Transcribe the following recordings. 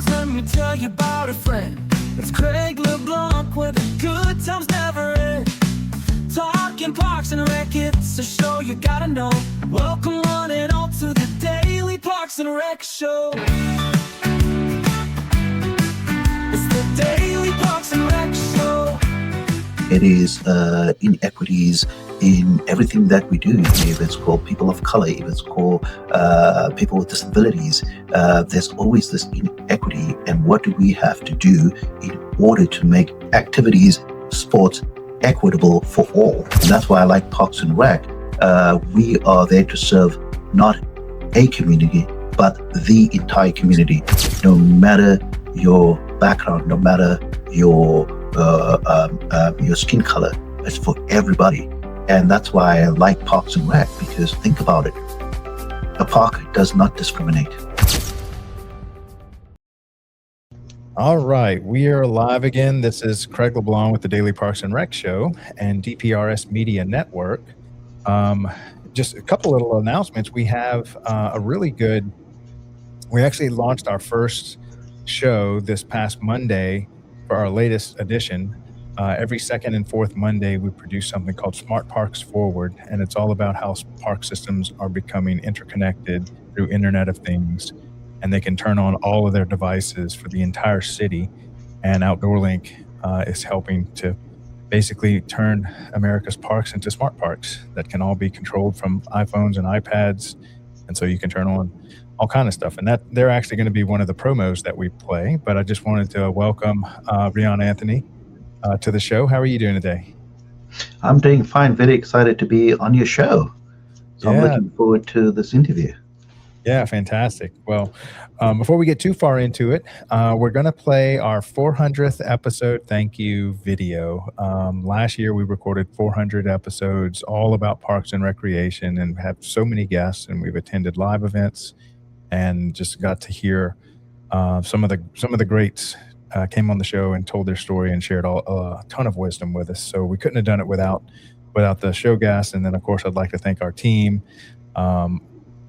songs, let me tell you about a friend. It's Craig LeBlanc where the good times never end. Talking Parks and Rec, it's a show you gotta know. Welcome one and all to the Daily Parks and Rec Show. It's the Daily Parks and Rec Show. It is inequities in everything that we do. If it's called people of color, if it's called people with disabilities, there's always this inequity. And what do we have to do in order to make activities, sports, equitable for all? And that's why I like Parks and Rec. We are there to serve not a community, but the entire community. No matter your background, no matter your skin color, it's for everybody. And that's why I like Parks and Rec, because think about it. A park does not discriminate. All right, we are live again. This is Craig LeBlanc with the Daily Parks and Rec Show and DPRS Media Network. Just a couple little announcements. We have we actually launched our first show this past Monday for our latest edition. Every second and fourth Monday, we produce something called Smart Parks Forward, and it's all about how park systems are becoming interconnected through Internet of Things, and they can turn on all of their devices for the entire city. And OutdoorLink is helping to basically turn America's parks into smart parks that can all be controlled from iPhones and iPads, and so you can turn on all kind of stuff. And that they're actually going to be one of the promos that we play. But I just wanted to welcome Riaan Anthony to the show. How are you doing today? I'm doing fine. Very excited to be on your show. So I'm looking forward to this interview. Yeah, fantastic. Well, before we get too far into it, we're going to play our 400th episode thank you video. Last year, we recorded 400 episodes all about parks and recreation and have so many guests, and we've attended live events and just got to hear some of the greats came on the show and told their story and shared a ton of wisdom with us. So we couldn't have done it without the show guests. And then, of course, I'd like to thank our team.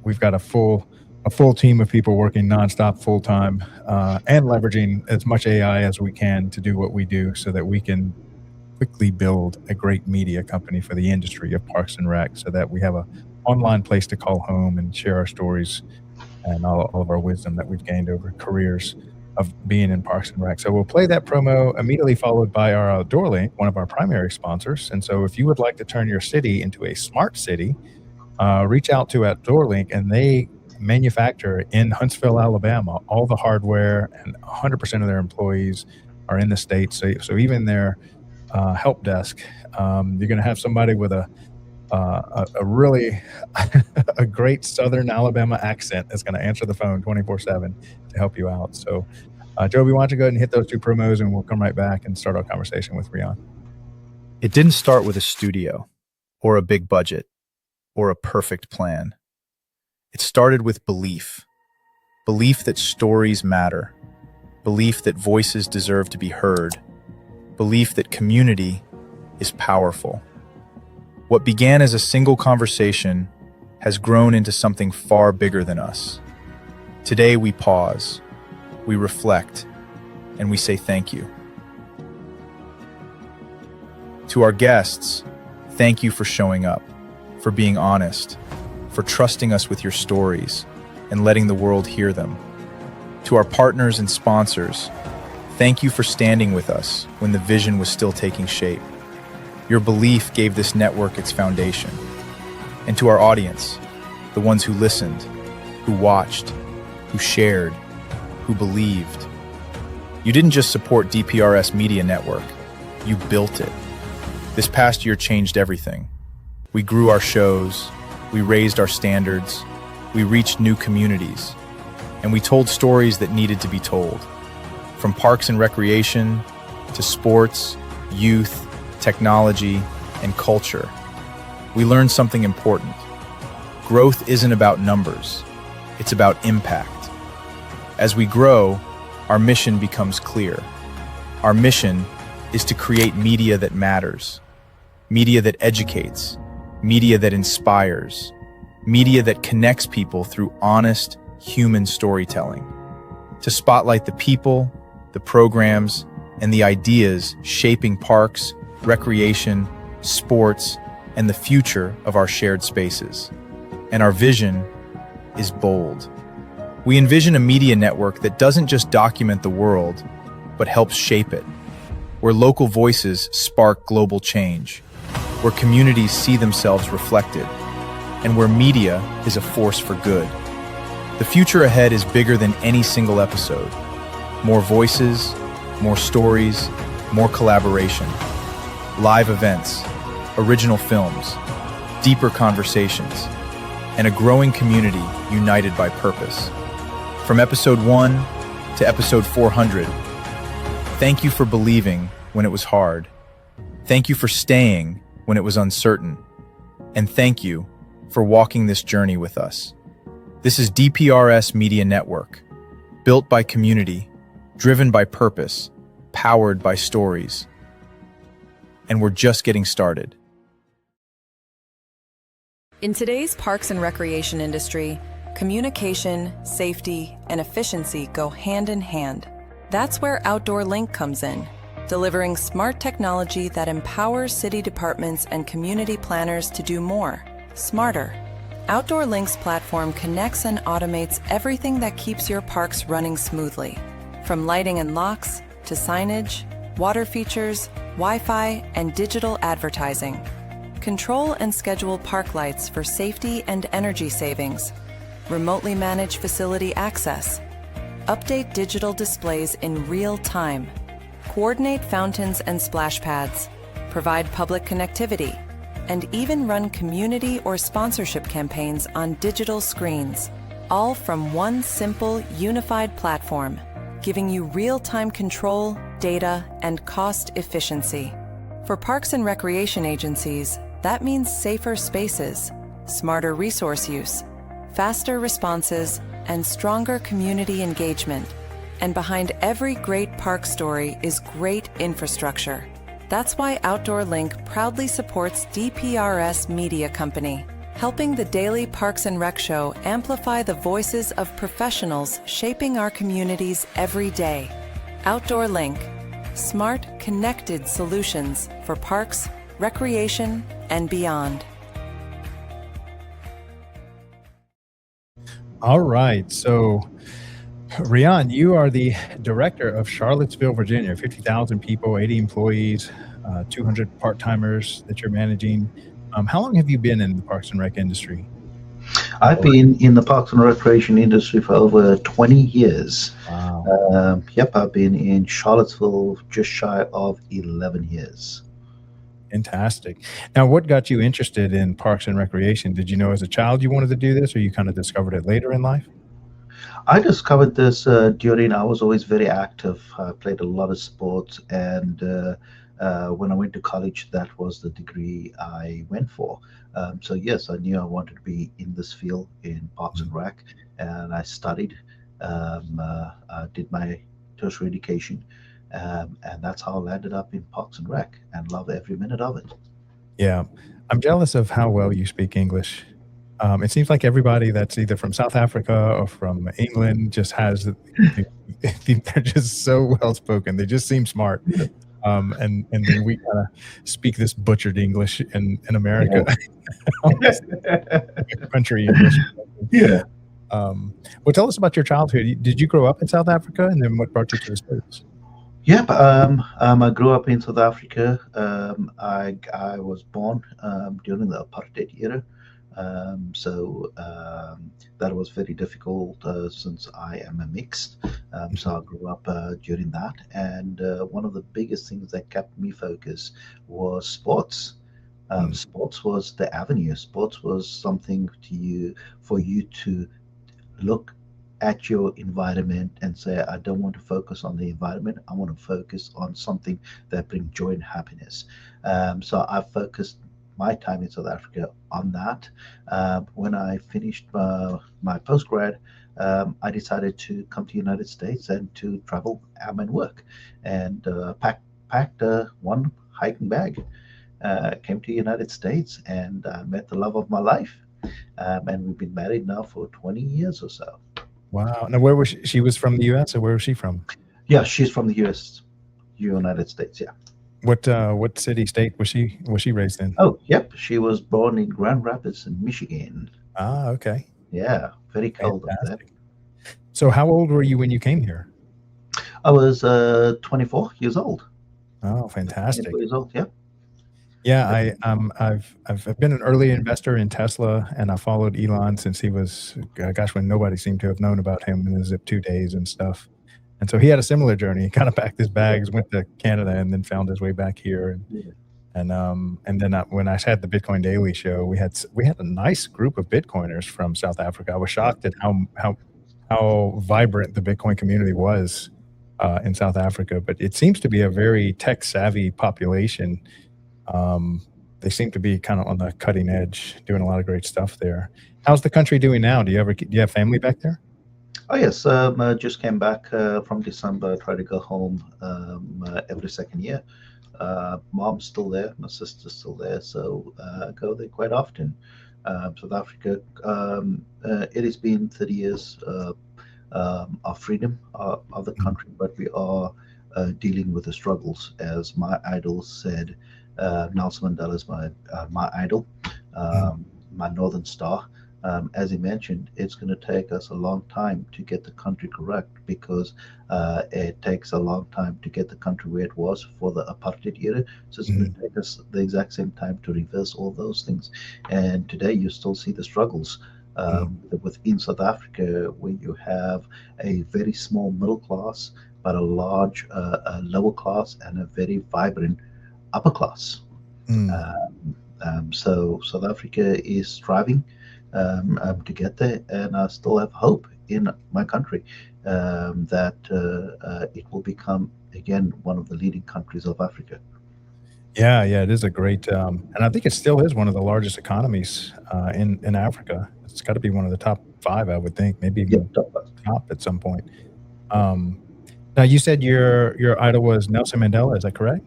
We've got a full team of people working nonstop, full time, and leveraging as much AI as we can to do what we do, so that we can quickly build a great media company for the industry of Parks and Rec, so that we have an online place to call home and share our stories and all of our wisdom that we've gained over careers of being in Parks and Rec. So we'll play that promo immediately followed by our OutdoorLink, one of our primary sponsors. And so if you would like to turn your city into a smart city, reach out to OutdoorLink, and they manufacture in Huntsville, Alabama, all the hardware, and 100% of their employees are in the state. So even their help desk, you're going to have somebody with a really a great Southern Alabama accent that's going to answer the phone 24/7 to help you out. So, Joby, why don't you go ahead and hit those two promos, and we'll come right back and start our conversation with Riaan. It didn't start with a studio or a big budget or a perfect plan. It started with belief that stories matter, belief that voices deserve to be heard, belief that community is powerful. What began as a single conversation has grown into something far bigger than us. Today we pause, we reflect, and we say thank you. To our guests, thank you for showing up, for being honest, for trusting us with your stories and letting the world hear them. To our partners and sponsors, thank you for standing with us when the vision was still taking shape. Your belief gave this network its foundation. And to our audience, the ones who listened, who watched, who shared, who believed. You didn't just support DPRS Media Network, you built it. This past year changed everything. We grew our shows, we raised our standards, we reached new communities, and we told stories that needed to be told. From parks and recreation to sports, youth, technology, and culture, we learned something important. Growth isn't about numbers, it's about impact. As we grow, our mission becomes clear. Our mission is to create media that matters, media that educates, media that inspires, media that connects people through honest, human storytelling. to spotlight the people, the programs, and the ideas shaping parks, recreation, sports, and the future of our shared spaces. And our vision is bold. We envision a media network that doesn't just document the world, but helps shape it, where local voices spark global change, where communities see themselves reflected, and where media is a force for good. The future ahead is bigger than any single episode. More voices, more stories, more collaboration, live events, original films, deeper conversations, and a growing community united by purpose. From episode 1 to episode 400, thank you for believing when it was hard. Thank you for staying when it was uncertain. And thank you for walking this journey with us. This is DPRS Media Network, built by community, driven by purpose, powered by stories. And we're just getting started. In today's parks and recreation industry, communication, safety, and efficiency go hand in hand. That's where Outdoor Link comes in, delivering smart technology that empowers city departments and community planners to do more, smarter. Outdoor Link's platform connects and automates everything that keeps your parks running smoothly, from lighting and locks to signage, water features, Wi-Fi, and digital advertising. Control and schedule park lights for safety and energy savings. Remotely manage facility access. Update digital displays in real time. Coordinate fountains and splash pads. Provide public connectivity. And even run community or sponsorship campaigns on digital screens. All from one simple, unified platform, giving you real-time control, data, and cost efficiency. For parks and recreation agencies, that means safer spaces, smarter resource use, faster responses, and stronger community engagement. And behind every great park story is great infrastructure. That's why Outdoor Link proudly supports DPRS Media Company, helping the daily Parks and Rec show amplify the voices of professionals shaping our communities every day. Outdoor Link, smart, connected solutions for parks, recreation, and beyond. All right. So, Riaan, you are the director of Charlottesville, Virginia, 50,000 people, 80 employees, 200 part-timers that you're managing. How long have you been in the Parks and Rec industry? I've been in the Parks and Recreation industry for over 20 years. Wow. Yep, I've been in Charlottesville just shy of 11 years. Fantastic. Now, what got you interested in Parks and Recreation? Did you know as a child you wanted to do this, or you kind of discovered it later in life? I discovered this during, I was always very active. I played a lot of sports, and when I went to college, that was the degree I went for. So yes, I knew I wanted to be in this field in Parks and Rec, and I studied, did my tertiary education, and that's how I landed up in Parks and Rec, and love every minute of it. Yeah. I'm jealous of how well you speak English. It seems like everybody that's either from South Africa or from England just has, they're just so well spoken. They just seem smart. And then we kind of speak this butchered English in America, country English. Yeah. Well, tell us about your childhood. Did you grow up in South Africa, and then what brought you to the States? Yep. I grew up in South Africa. I was born during the apartheid-era. That was very difficult since I am a mixed. So I grew up during that. And one of the biggest things that kept me focused was sports. Sports was the avenue. Sports was something for you to look at your environment and say, I don't want to focus on the environment. I want to focus on something that brings joy and happiness. So I focused my time in South Africa on that. When I finished my postgrad, I decided to come to the United States and to travel and work, and packed one hiking bag, came to the United States, and met the love of my life. And we've been married now for 20 years or so. Wow. Now, where was she? She was from the U.S. or where was she from? Yeah, she's from the U.S., United States. Yeah. What city, state was she raised in? Oh, yep. She was born in Grand Rapids, in Michigan. Ah, okay. Yeah, very cold up there. Fantastic. So how old were you when you came here? I was 24 years old. Oh, 24 fantastic. years old. Yeah. Yeah, I've been an early investor in Tesla, and I followed Elon since he was, gosh, when nobody seemed to have known about him in the Zip 2 days and stuff. And so he had a similar journey. He kind of packed his bags, went to Canada, and then found his way back here. Yeah. And then when I had the Bitcoin Daily Show, we had a nice group of Bitcoiners from South Africa. I was shocked at how vibrant the Bitcoin community was in South Africa. But it seems to be a very tech savvy population. They seem to be kind of on the cutting edge, doing a lot of great stuff there. How's the country doing now? Do you have family back there? Oh yes, I just came back from December. Try to go home every second year. Mom's still there, my sister's still there, so I go there quite often. South Africa, it has been 30 years of freedom of the country, but we are dealing with the struggles. As my idol said, Nelson Mandela is my idol, my Northern Star. As he mentioned, it's going to take us a long time to get the country correct, because it takes a long time to get the country where it was for the apartheid era. So it's going to take us the exact same time to reverse all those things. And today you still see the struggles within South Africa, where you have a very small middle class, but a large lower class, and a very vibrant upper class. So South Africa is striving to get there, and I still have hope in my country that it will become again one of the leading countries of Africa. Yeah, yeah, it is a great, and I think it still is one of the largest economies in Africa. It's got to be one of the top 5, I would think, maybe Yeah, even top at some point. Now, you said your idol was Nelson Mandela. Is that correct?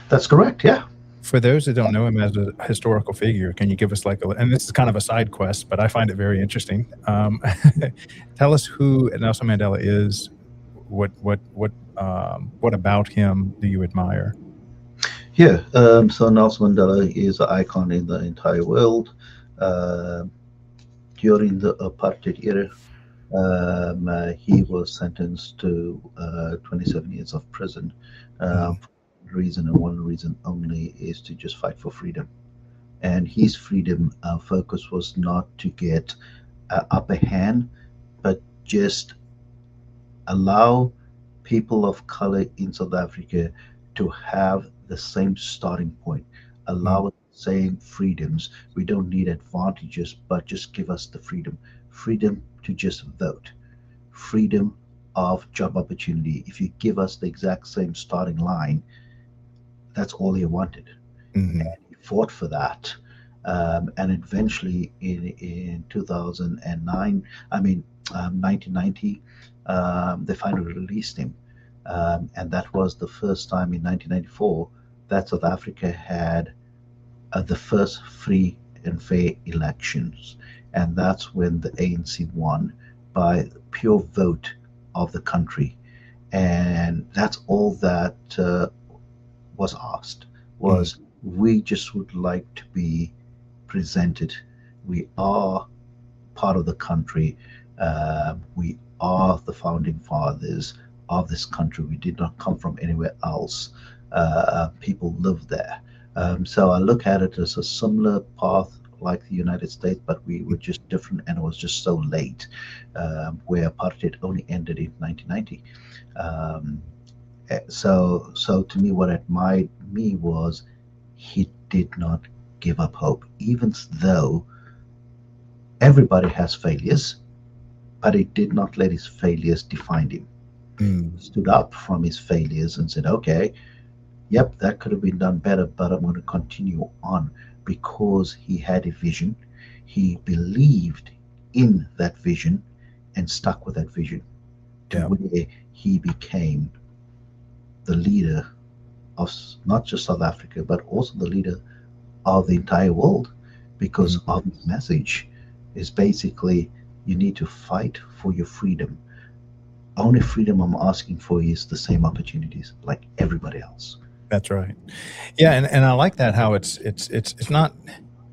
that's correct. Yeah. For those that don't know him as a historical figure, can you give us and this is kind of a side quest, but I find it very interesting. Tell us who Nelson Mandela is. What about him do you admire? Yeah. So Nelson Mandela is an icon in the entire world. During the apartheid era, he was sentenced to 27 years of prison. Reason, and one reason only, is to just fight for freedom. And his freedom focus was not to get upper hand, but just allow people of color in South Africa to have the same starting point, allow us the same freedoms. We don't need advantages, but just give us the freedom to just vote, freedom of job opportunity. If you give us the exact same starting line, that's all he wanted. And he fought for that. And eventually in 2009, 1990, they finally released him. And that was the first time in 1994 that South Africa had the first free and fair elections. And that's when the ANC won by pure vote of the country. And that's all that was asked, was we just would like to be presented. We are part of the country. We are the founding fathers of this country. We did not come from anywhere else. People live there. So I look at it as a similar path like the United States, but we were just different, and it was just so late, where apartheid only ended in 1990. So to me, what admired me was he did not give up hope, even though everybody has failures, but he did not let his failures define him. He stood up from his failures and said, okay, yep, that could have been done better, but I'm going to continue on, because he had a vision. He believed in that vision and stuck with that vision to where he became the leader of not just South Africa, but also the leader of the entire world, because of his message is basically You need to fight for your freedom. Only freedom I'm asking for is the same opportunities like everybody else. That's right. Yeah, and I like that how it's not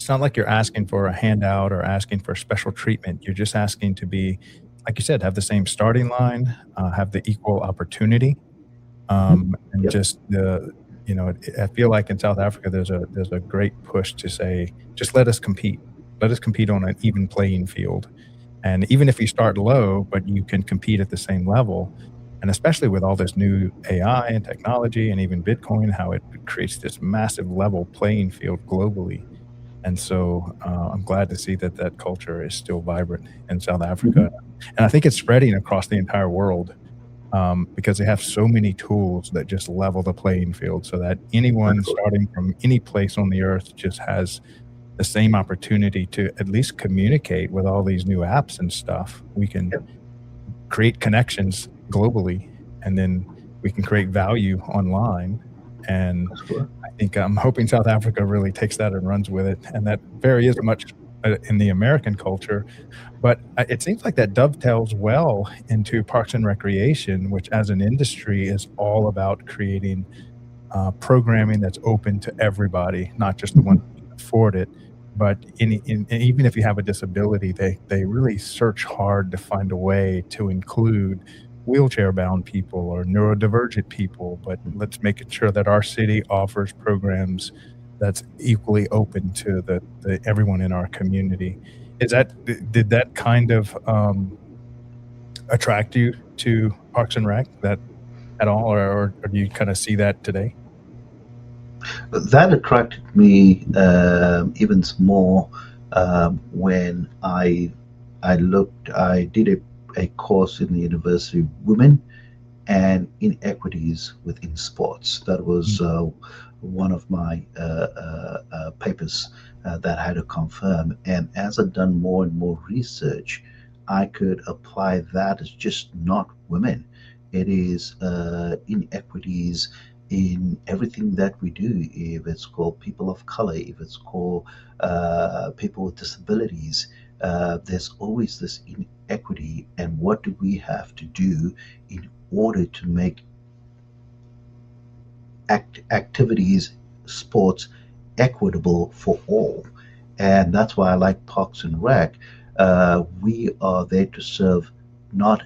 like you're asking for a handout or asking for special treatment. You're just asking to be, like you said, have the same starting line, have the equal opportunity, and Yep. just I feel like in South Africa there's a great push to say just let us compete on an even playing field, and even if you start low, but you can compete at the same level, and especially with all this new AI and technology and even Bitcoin, how it creates this massive level playing field globally. And so I'm glad to see that that culture is still vibrant in South Africa, Hmm. and I think it's spreading across the entire world because they have so many tools that just level the playing field so that anyone That's right. starting from any place on the earth just has the same opportunity to at least communicate with all these new apps and stuff. We can Yep. create connections globally, and then we can create value online. And That's correct. I think I'm hoping South Africa really takes that and runs with it, and that very is much in the American culture. But it seems like that dovetails well into Parks and Recreation, which as an industry is all about creating programming that's open to everybody, not just the ones Mhm. who can afford it. But and even if you have a disability, they really search hard to find a way to include wheelchair-bound people or neurodivergent people. But let's make it sure that our city offers programs that's equally open to the everyone in our community. Did that kind of attract you to Parks and Rec that at all, or do you kind of see that today? That attracted me even more when I did a course in the University, Women and Inequities within Sports. That was one of my papers that I had to confirm. And as I've done more and more research, I could apply that as just not women. It is inequities in everything that we do. If it's called people of color, if it's called people with disabilities, there's always this inequity. And what do we have to do in order to make activities, sports equitable for all? And that's why I like Parks and Rec. We are there to serve not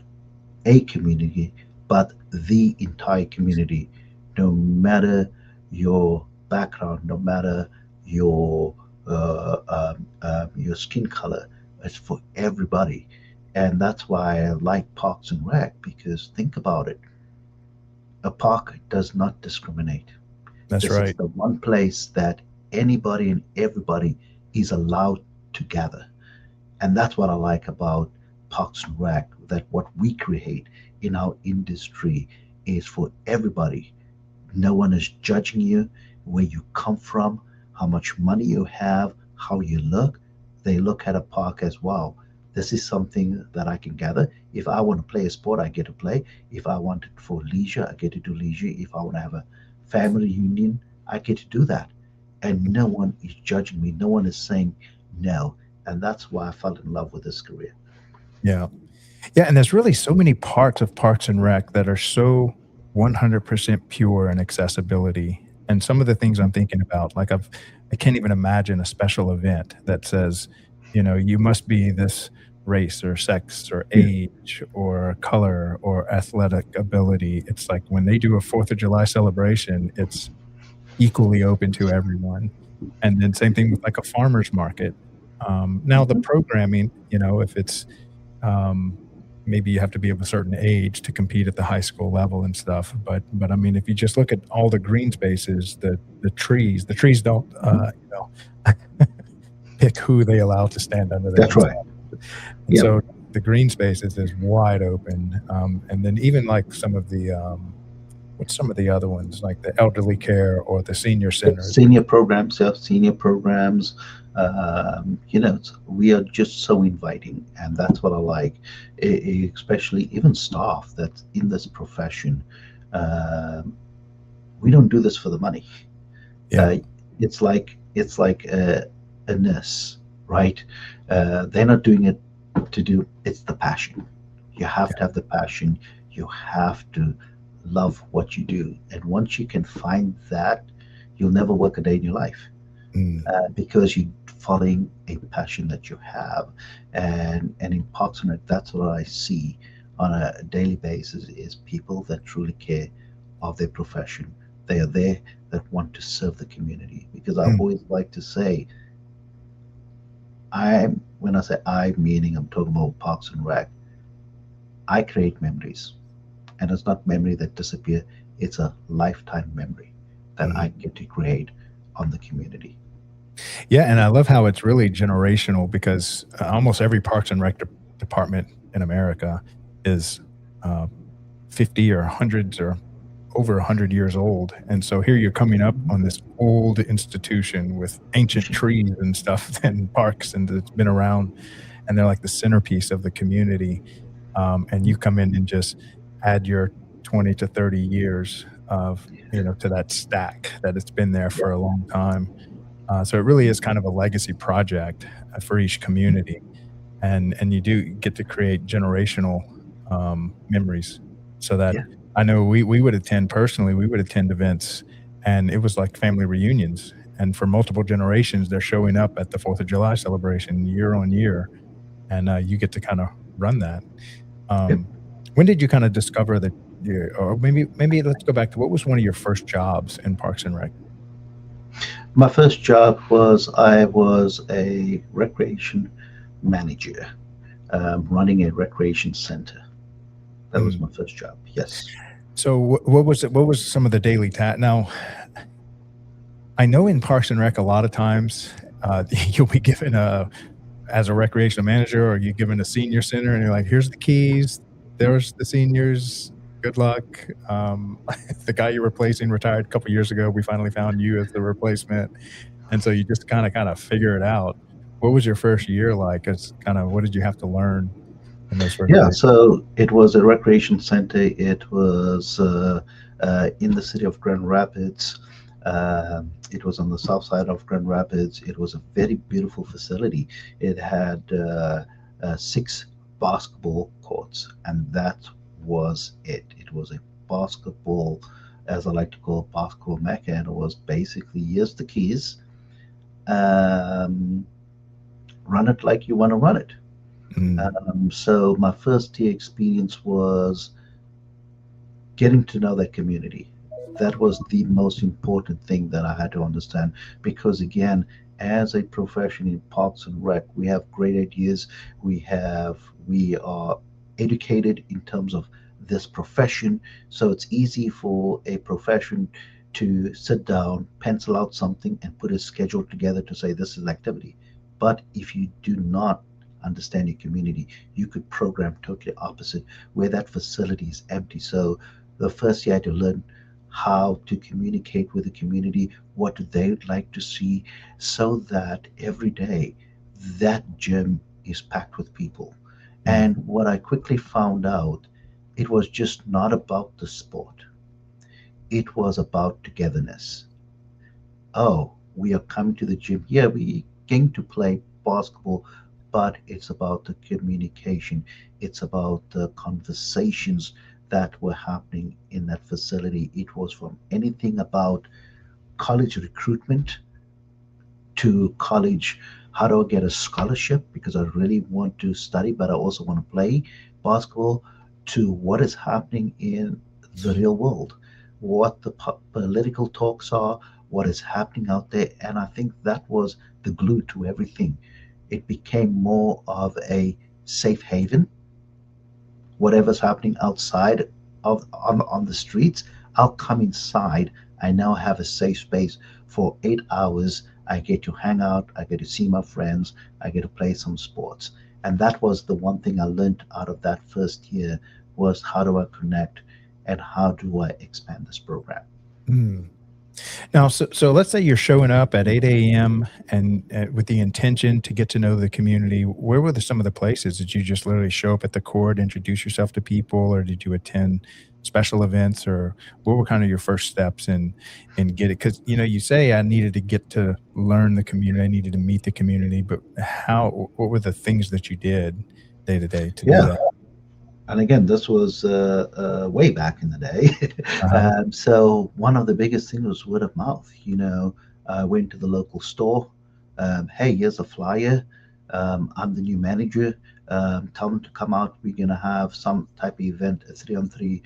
a community, but the entire community, no matter your background, no matter your your skin color. It's for everybody, and that's why I like Parks and Rec, because think about it, a park does not discriminate. That's This is right. the one place that anybody and everybody is allowed to gather. And that's what I like about Parks and Rec, that what we create in our industry is for everybody. No one is judging you, where you come from, how much money you have, how you look. They look at a park as well. This is something that I can gather. If I want to play a sport, I get to play. If I want it for leisure, I get to do leisure. If I want to have a family reunion, I get to do that. And no one is judging me. No one is saying no. And that's why I fell in love with this career. Yeah. Yeah, and there's really so many parts of Parks and Rec that are so 100% pure in accessibility. And some of the things I'm thinking about, like I can't even imagine a special event that says, you must be this race or sex or Yeah. age or color or athletic ability. It's like when they do a 4th of July celebration, it's equally open to everyone. And then same thing with like a farmer's market. Now the Mhm. programming, if it's um, maybe you have to be of a certain age to compete at the high school level and stuff. But I mean, if you just look at all the green spaces, the trees don't pick who they allow to stand under there That's and right. stuff. And Yep. so the green spaces is wide open. And then even like what's some of the other ones, like the elderly care or the senior centers. Senior programs, yeah, senior programs. We are just so inviting, and that's what I like. Especially even staff that's in this profession. Um, we don't do this for the money. Yeah. Uh, it's like a nurse, right? They're not doing it what to do. It's the passion. You have to have the passion. You have to love what you do. And once you can find that, you'll never work a day in your life, Mm. because you're following a passion that you have. And in Parks and Rec, that's what I see on a daily basis is people that truly care of their profession. They are there that want to serve the community. Because I Mm. always like to say, I'm when I say I, meaning I'm talking about Parks and Rec, I create memories. And it's not memory that disappear, it's a lifetime memory that I Mm. get to create on the community. Yeah, and I love how it's really generational because almost every Parks and Rec department in America is uh, 50 or hundreds or over 100 years old. And so here you're coming up on this old institution with ancient trees and stuff and parks, and it's been around, and they're like the centerpiece of the community. And you come in and just add your 20 to 30 years of, to that stack that it's been there Yeah, for a long time. So it really is kind of a legacy project for each community, and you do get to create generational memories. So that yeah, I know we would attend personally. We would attend events, and it was like family reunions. And for multiple generations, they're showing up at the Fourth of July celebration year on year, and you get to kind of run that. yeah. Um, when did you kind of discover that? Or maybe let's go back to what was one of your first jobs in Parks and Rec? My first job was I was a recreation manager, running a recreation center. That was my first job. Yes. So what was it? What was some of the daily tasks? Now, I know in Parks and Rec, a lot of times you'll be given as a recreational manager, or you given a senior center, and you're like, "Here's the keys. There's the seniors. Good luck." The guy you're replacing retired a couple years ago. We finally found you as the replacement, and so you just kind of figure it out. What was your first year like? It's kind of what did you have to learn in those first Yeah. days? So it was a recreation center. It was in the city of Grand Rapids. It was on the south side of Grand Rapids. It was a very beautiful facility. It had six basketball courts, and that was it. It was a basketball, as I like to call it, basketball mecca, and it was basically here's the keys. Um, Run it like you want to run it. Mm, So my first year experience was getting to know that community. That was the most important thing that I had to understand, because again, as a profession in Parks and Rec, we have great ideas. We are educated in terms of this profession, so it's easy for a profession to sit down, pencil out something, and put a schedule together to say this is activity. But if you do not understand your community, you could program totally opposite, where that facility is empty. So the first year I had to learn how to communicate with the community, what do they like to see, so that every day that gym is packed with people. mm, And what I quickly found out, it was just not about the sport, it was about togetherness. Oh, we are coming to the gym. Yeah, we came to play basketball, but it's about the communication. It's about the conversations that were happening in that facility. It was from anything about college recruitment to college. How do I get a scholarship? Because I really want to study, but I also want to play basketball, to what is happening in the real world, what the political talks are, what is happening out there. And I think that was the glue to everything. It became more of a safe haven. Whatever's happening outside of on the streets, I'll come inside. I now have a safe space for 8 hours. I get to hang out, I get to see my friends, I get to play some sports. And that was the one thing I learned out of that first year, was how do I connect and how do I expand this program. mm. Now, so let's say you're showing up at 8 a.m. and with the intention to get to know the community. Where were some of the places? Did you just literally show up at the court, introduce yourself to people, or did you attend special events, or what were kind of your first steps in get it? Because you say I needed to get to learn the community, I needed to meet the community, but what were the things that you did day to day to do Yeah. that? And again, this was way back in the day. Uh-huh. So one of the biggest things was word of mouth. I went to the local store. Hey, here's a flyer. I'm the new manager. Tell them to come out. We're going to have some type of event, a 3-on-3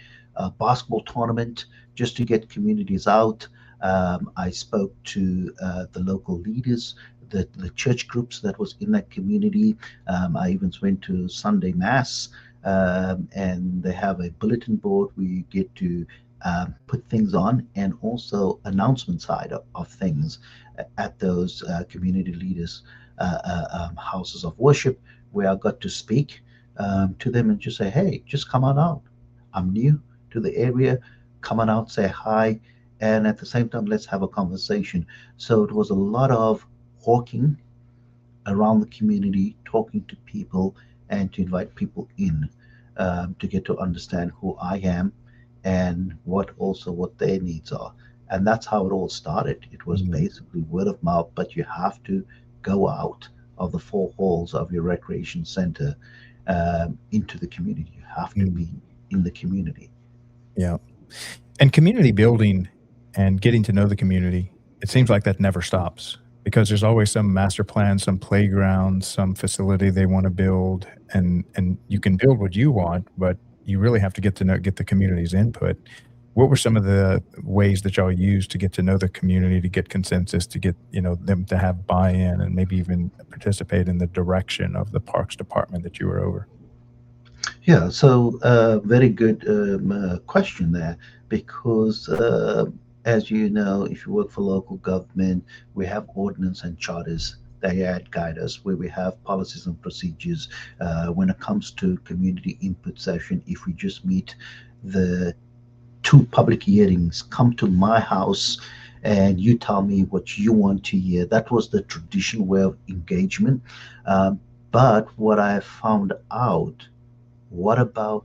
basketball tournament, just to get communities out. I spoke to the local leaders, the church groups that was in that community. I even went to Sunday Mass, and they have a bulletin board where you get to put things on, and also announcement side of things at those community leaders' houses of worship, where I got to speak to them and just say, hey, just come on out. I'm new to the area. Come on out, say hi, and at the same time, let's have a conversation. So it was a lot of walking around the community, talking to people, and to invite people in to get to understand who I am and what their needs are. And that's how it all started. It was Mhm. basically word of mouth, but you have to go out of the four walls of your recreation center into the community. You have to Mhm. be in the community. Yeah. And community building and getting to know the community, it seems like that never stops because there's always some master plan, some playground, some facility they want to build, and you can build what you want, but you really have to get the community's input. What were some of the ways that y'all used to get to know the community, to get consensus, to get, them to have buy-in and maybe even participate in the direction of the parks department that you were over? Yeah, so very good question there, because as you know, if you work for local government, we have ordinance and charters that guide us, where we have policies and procedures. When it comes to community input session, if we just meet the two public hearings, come to my house and you tell me what you want to hear. That was the traditional way of engagement. But what I found out, what about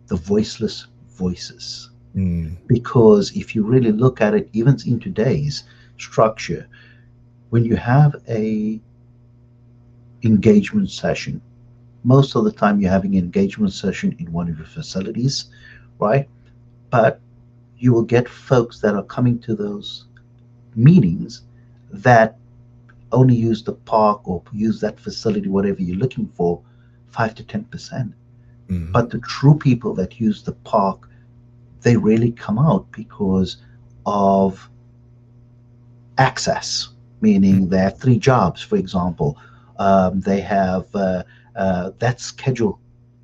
the voiceless voices? Mm, Because if you really look at it, even in today's structure, when you have a engagement session, most of the time you're having an engagement session in one of your facilities, right? But you will get folks that are coming to those meetings that only use the park or use that facility, whatever you're looking for, 5 to 10%. mhm, But the true people that use the park, they really come out because of access, mm, meaning they have three jobs, for example. They have that schedule,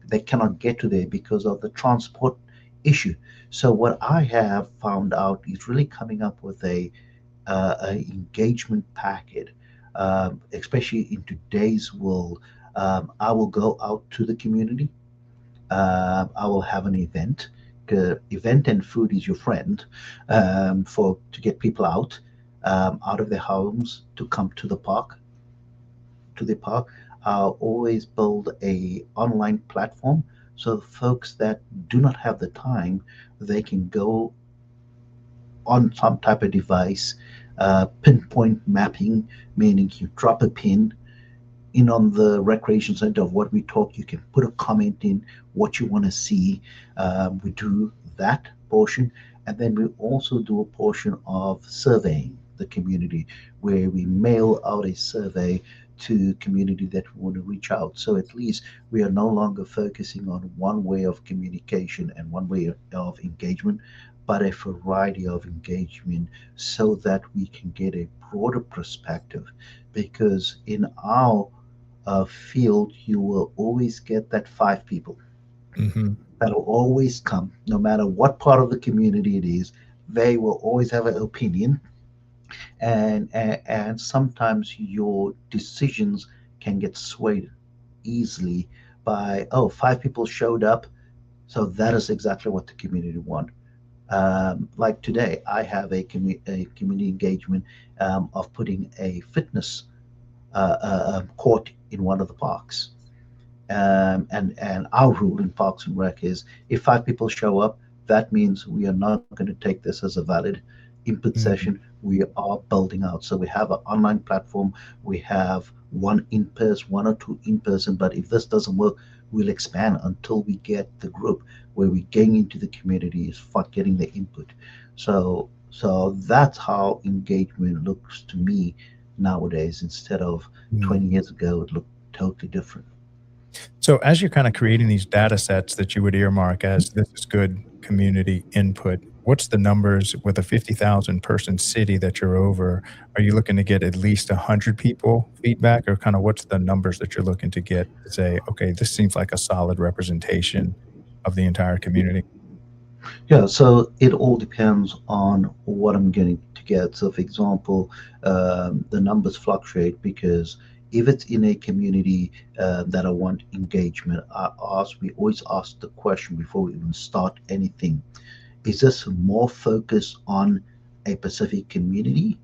they cannot get to there because of the transport issue. So what I have found out is really coming up with a engagement packet, especially in today's world. I will go out to the community. I will have an event. Event and food is your friend, for to get people out of their homes to come to the park. I'll always build a online platform so folks that do not have the time, they can go on some type of device, pinpoint mapping, meaning you drop a pin in on the recreation center of what we talk. You can put a comment in what you want to see. We do that portion, and then we also do a portion of surveying the community, where we mail out a survey to community that we want to reach out. So at least we are no longer focusing on one way of communication and one way of engagement, but a variety of engagement, so that we can get a broader perspective. Because in our field, you will always get that five people mhm, that'll always come, no matter what part of the community it is. They will always have an opinion, and sometimes your decisions can get swayed easily by, oh, five people showed up, so that is exactly what the community want. Like today, I have a community engagement of putting a fitness court in one of the parks. And our rule in Parks and Rec is, if five people show up, that means we are not going to take this as a valid input session, we are building out. So we have an online platform, we have one in person, one or two in person, but if this doesn't work, we'll expand until we get the group where we're getting into the community, is for getting the input. So that's how engagement looks to me nowadays. Instead of 20 years ago, it looked totally different. So as you're kind of creating these data sets that you would earmark as this is good community input, what's the numbers with a 50,000 person city that you're over? Are you looking to get at least 100 people feedback, or kind of what's the numbers that you're looking to get to say, okay, this seems like a solid representation of the entire community? Yeah, so it all depends on what I'm getting to get. So, for example, the numbers fluctuate because if it's in a community that I want engagement, we always ask the question before we even start anything: is this more focused on a specific community,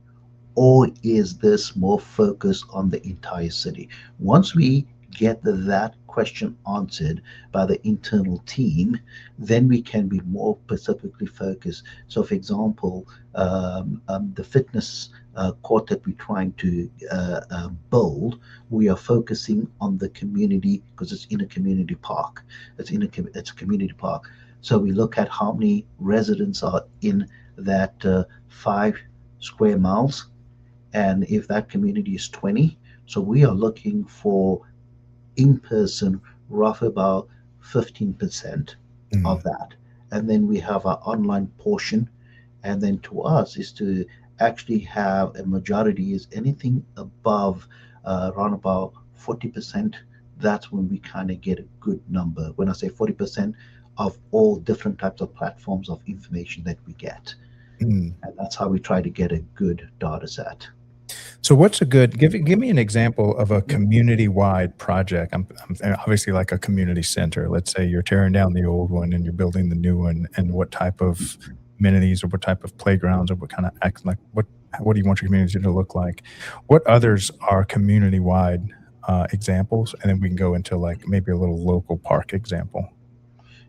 or is this more focused on the entire city? Once we get that question answered by the internal team, then we can be more specifically focused. So, for example, the fitness court that we're trying to build, we are focusing on the community because it's in a community park. It's a community park. So we look at how many residents are in that 5 square miles, and if that community is 20, so we are looking for in person roughly about 15% of that. And then we have our online portion, and then to us is to actually have a majority is anything above around about 40%. That's when we kind of get a good number. When I say 40% of all different types of platforms of information that we get, and that's how we try to get a good data set. So what's a good, give me an example of a community-wide project. I'm obviously like a community center. Let's say you're tearing down the old one and you're building the new one, and what type of amenities or what type of playgrounds or what kind of what do you want your community to look like? What others are community-wide examples? And then we can go into like maybe a little local park example.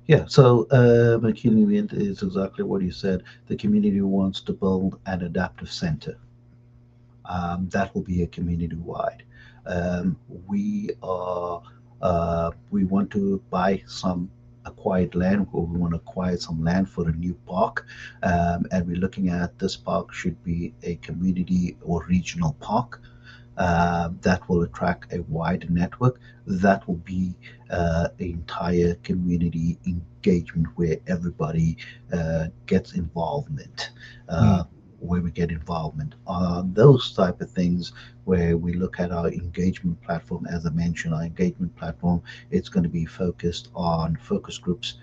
Yeah, so a community is exactly what you said. The community wants to build an adaptive center. That will be a community wide. We are we want to buy some acquired land, or we want to acquire some land for a new park, and we're looking at this park should be a community or regional park that will attract a wider network. That will be the entire community engagement where everybody gets involvement. Where we get involvement on those type of things, where we look at our engagement platform. As I mentioned, our engagement platform, it's going to be focused on focus groups,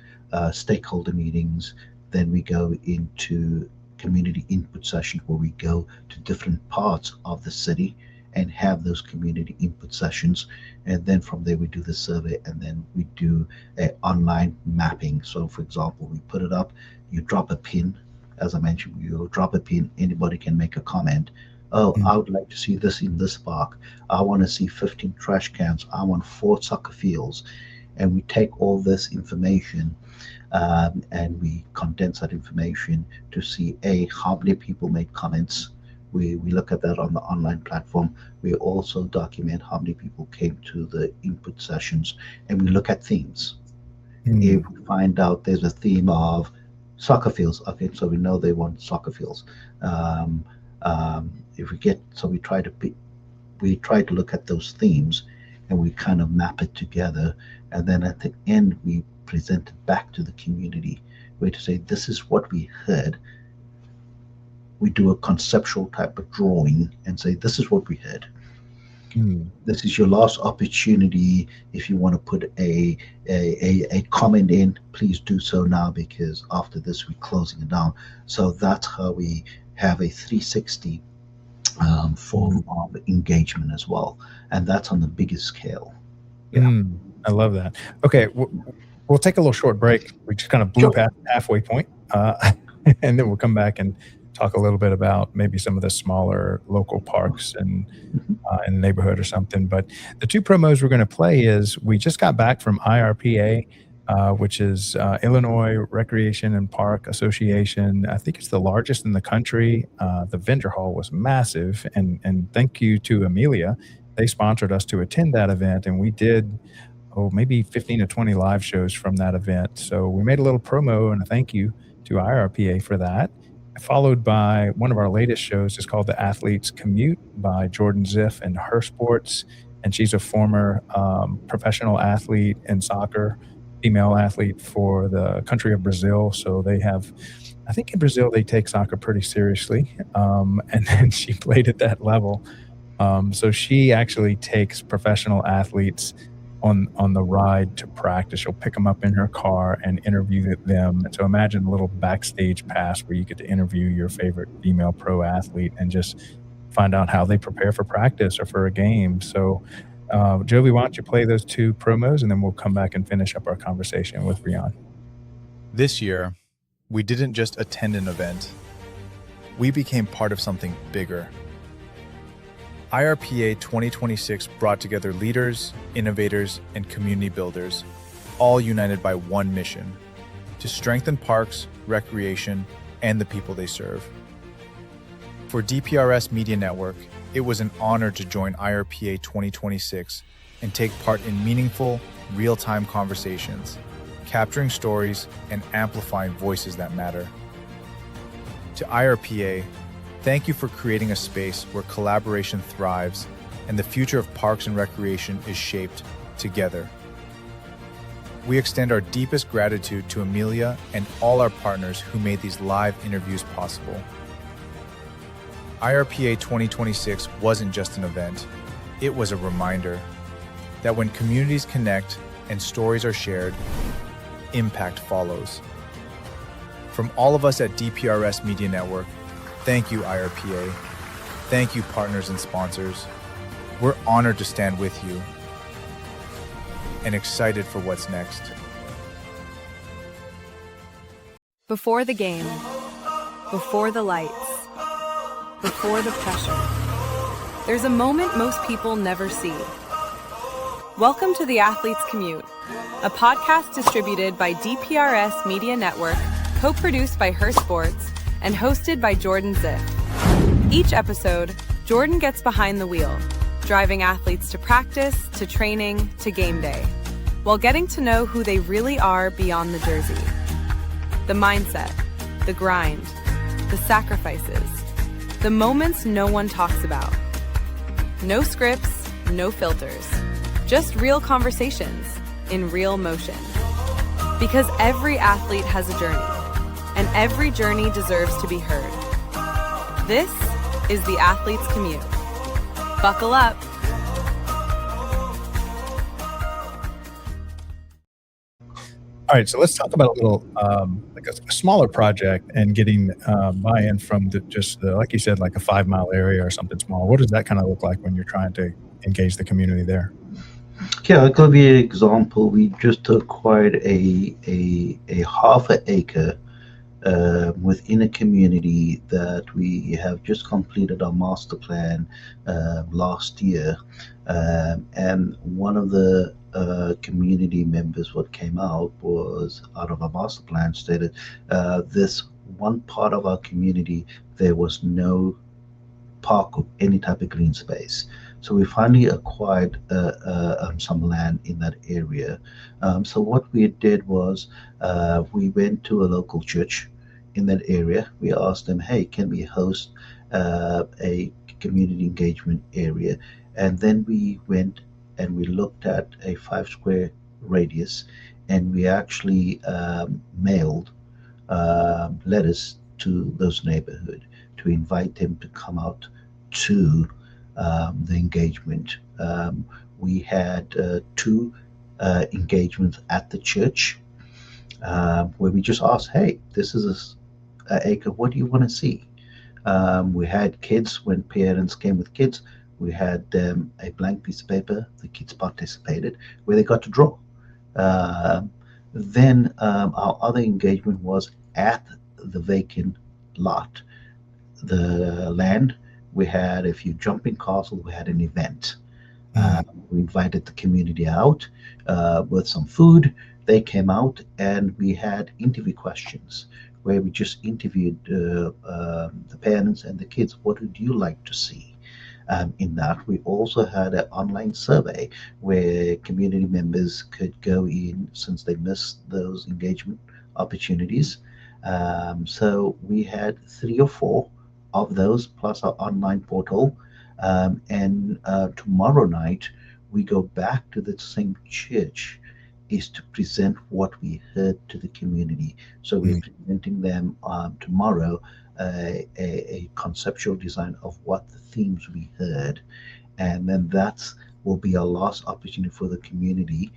stakeholder meetings. Then we go into community input sessions where we go to different parts of the city and have those community input sessions, and then from there we do the survey, and then we do a online mapping. So for example, we put it up, you drop a pin. As I mentioned, you drop a pin, anybody can make a comment. Oh, I would like to see this in this park. I want to see 15 trash cans. I want 4 soccer fields. And we take all this information and we condense that information to see how many people made comments. We look at that on the online platform. We also document how many people came to the input sessions, and we look at themes. If we find out there's a theme of soccer fields, okay, so we know they want soccer fields. If we get, so we try to look at those themes, and we kind of map it together, and then at the end we present it back to the community, where to say this is what we heard. We do a conceptual type of drawing and say this is what we heard. This is your last opportunity. If you want to put a comment in, please do so now, because after this we're closing it down. So that's how we have a 360 form of engagement as well, and that's on the biggest scale. I love that. Okay, we'll take a little short break. We just kind of blew past the halfway point, and then we'll come back and talk a little bit about maybe some of the smaller local parks and in the neighborhood or something. But the 2 promos we're going to play is, we just got back from IRPA. which is Illinois Recreation and Park Association. I think it's the largest in the country. The vendor hall was massive, and thank you to Amelia. They sponsored us to attend that event, and we did maybe 15 to 20 live shows from that event. So we made a little promo and a thank you to IRPA for that. Followed by one of our latest shows is called The Athlete's Commute by Jordan Ziff and Her Sports. And she's a former professional athlete in soccer, female athlete for the country of Brazil. So they have, I think in Brazil, they take soccer pretty seriously. And then she played at that level. So she actually takes professional athletes on the ride to practice. She'll pick them up in her car and interview them. So imagine a little backstage pass where you get to interview your favorite female pro athlete and just find out how they prepare for practice or for a game. So Jovi, why don't you play those two promos, and then we'll come back and finish up our conversation with Riaan. This year, we didn't just attend an event. We became part of something bigger. IRPA 2026 brought together leaders, innovators, and community builders, all united by one mission: to strengthen parks, recreation, and the people they serve. For DPRS Media Network, it was an honor to join IRPA 2026 and take part in meaningful, real-time conversations, capturing stories and amplifying voices that matter. To IRPA, thank you for creating a space where collaboration thrives and the future of parks and recreation is shaped together. We extend our deepest gratitude to Amelia and all our partners who made these live interviews possible. IRPA 2026 wasn't just an event, it was a reminder that when communities connect and stories are shared, impact follows. From all of us at DPRS Media Network, thank you, IRPA. Thank you, partners and sponsors. We're honored to stand with you and excited for what's next. Before the game, before the lights, before the pressure, there's a moment most people never see. Welcome to The Athlete's Commute, a podcast distributed by DPRS Media Network, co-produced by Her Sports, and hosted by Jordan Ziff. Each episode, Jordan gets behind the wheel, driving athletes to practice, to training, to game day, while getting to know who they really are beyond the jersey. The mindset, the grind, the sacrifices, the moments no one talks about. No scripts, no filters, just real conversations in real motion. Because every athlete has a journey, and every journey deserves to be heard. This is The Athlete's Commute. Buckle up. All right, so let's talk about a little, like a smaller project and getting buy-in from like you said, like a 5 mile area or something small. What does that kind of look like when you're trying to engage the community there? Yeah, I'll give you an example. We just acquired a half an acre within a community that we have just completed our master plan last year, and one of the community members, what came out was out of our master plan stated this one part of our community there was no park of any type of green space. So we finally acquired some land in that area. So what we did was we went to a local church in that area. We asked them, hey, can we host a community engagement area? And then we went and we looked at a 5 square radius, and we actually mailed letters to those neighborhood to invite them to come out to the engagement. We had 2 engagements at the church where we just asked, hey, this is an acre, what do you want to see? We had kids, when parents came with kids, we had a blank piece of paper, the kids participated, where they got to draw. Then our other engagement was at the vacant lot, the land. We had a few jumping castles, we had an event. We invited the community out with some food. They came out and we had interview questions where we just interviewed the parents and the kids. What would you like to see? In that, we also had an online survey where community members could go in since they missed those engagement opportunities. So we had three or four of those plus our online portal. And tomorrow night, we go back to the same church is to present what we heard to the community. So we're presenting them tomorrow a conceptual design of what the themes we heard, and then that's will be a last opportunity for the community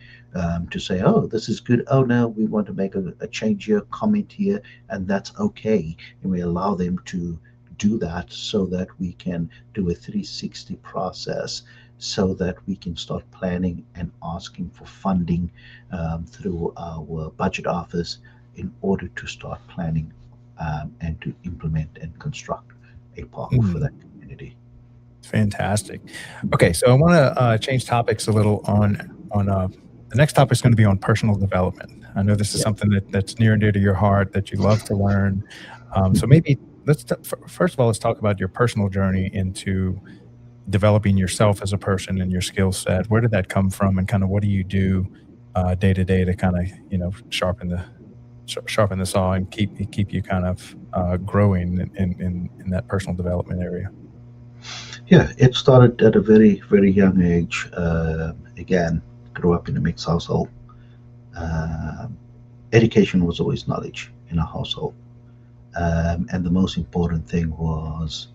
to say, "Oh, this is good. Oh no, we want to make a change here, comment here, and that's okay." And we allow them to do that so that we can do a 360 process so that we can start planning and asking for funding through our budget office in order to start planning and to implement and construct a park for that community. Fantastic. Okay, so I want to change topics a little on the next topic is going to be on personal development. I know this is something that's near and dear to your heart that you love to learn. So maybe first of all, let's talk about your personal journey into developing yourself as a person and your skill set. Where did that come from, and kind of what do you do day to day to kind of sharpen the saw and keep you kind of growing in that personal development area? Yeah, it started at a very, very young age. Again, grew up in a mixed household. Education was always knowledge in a household. And the most important thing was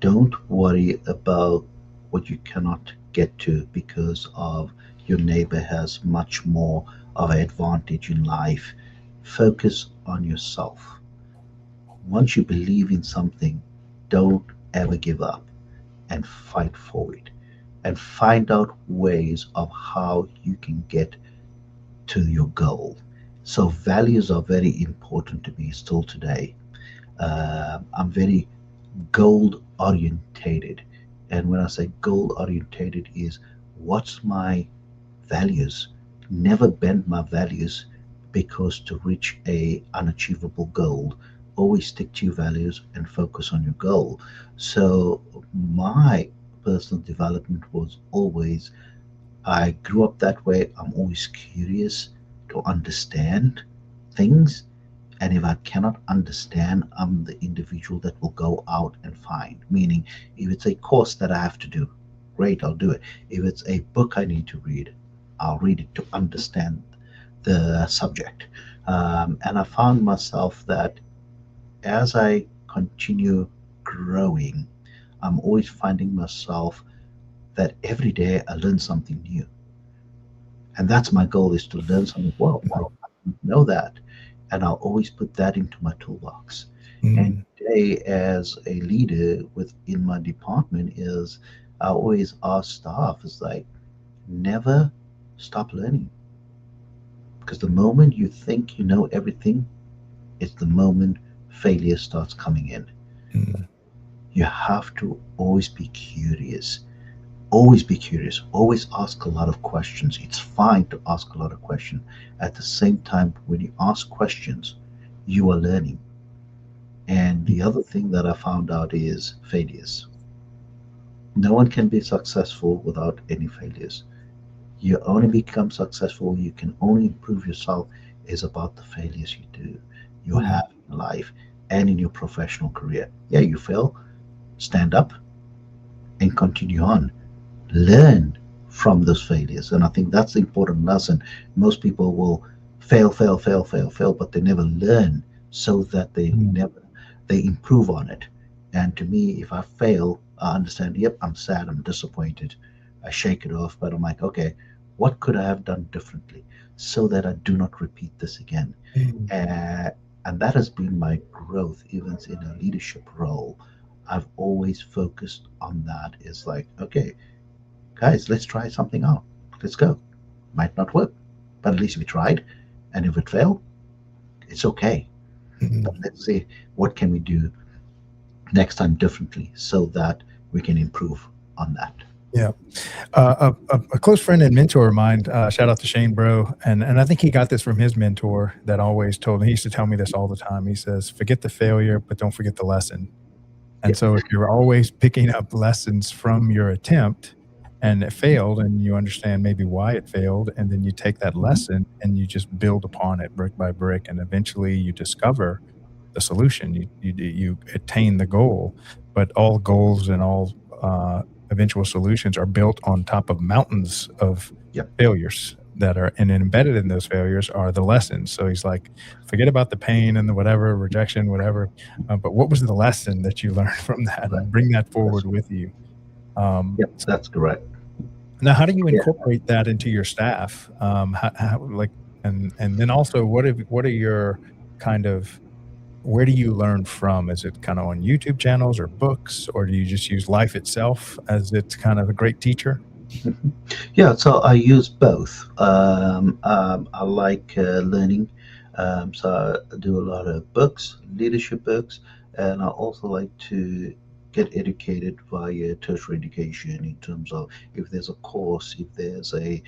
don't worry about what you cannot get to because of your neighbor has much more of an advantage in life. Focus on yourself. Once you believe in something, don't ever give up and fight for it and find out ways of how you can get to your goal. So values are very important to me still today. I'm very goal orientated, and when I say goal orientated is what's my values. Never bend my values because to reach a unachievable goal, always stick to your values and focus on your goal. So my personal development was always, I grew up that way. I'm always curious to understand things. And if I cannot understand, I'm the individual that will go out and find. Meaning, if it's a course that I have to do, great, I'll do it. If it's a book I need to read, I'll read it to understand the subject. And I found myself that as I continue growing, I'm always finding myself that every day I learn something new. And that's my goal is to learn something. Well, I didn't know that. And I'll always put that into my toolbox. And today, as a leader within my department, is I always ask staff is like, never stop learning. Because the moment you think you know everything, it's the moment failure starts coming in. You have to always be curious. Always be curious. Always ask a lot of questions. It's fine to ask a lot of questions. At the same time, when you ask questions, you are learning. And the other thing that I found out is failures. No one can be successful without any failures. You only become successful, you can only improve yourself is about the failures you have in life and in your professional career. Yeah, you fail, stand up and continue on. Learn from those failures. And I think that's the important lesson. Most people will fail, fail, fail, fail, fail, but they never learn so that they improve on it. And to me, if I fail, I understand, yep, I'm sad, I'm disappointed. I shake it off, but I'm like, okay, what could I have done differently so that I do not repeat this again? And that has been my growth, even in a leadership role. I've always focused on that. Is like, okay, guys, let's try something out. Let's go. Might not work, but at least we tried. And if it failed, it's okay. But let's see what can we do next time differently so that we can improve on that. Yeah. A close friend and mentor of mine, shout out to Shane Bro, and I think he got this from his mentor that always told him, he used to tell me this all the time. He says, "Forget the failure, but don't forget the lesson." And Yeah, so if you're always picking up lessons from your attempt and it failed and you understand maybe why it failed, and then you take that lesson and you just build upon it brick by brick, and eventually you discover the solution. You attain the goal, but all goals and all eventual solutions are built on top of mountains of yeah, failures that are, and embedded in those failures are the lessons. So he's like, forget about the pain and the whatever, rejection, whatever, but what was the lesson that you learned from that, right. and bring that That's forward with you. yeah, that's correct. Now, how do you Yeah. incorporate that into your staff? Like, and then also, what are your kind of, where do you learn from? Is it kind of on YouTube channels or books, or do you just use life itself as it's kind of a great teacher? Mhm. Yeah, so I use both. I like learning, so I do a lot of books, leadership books, and I also like to get educated via tertiary education in terms of if there's a course, if there's a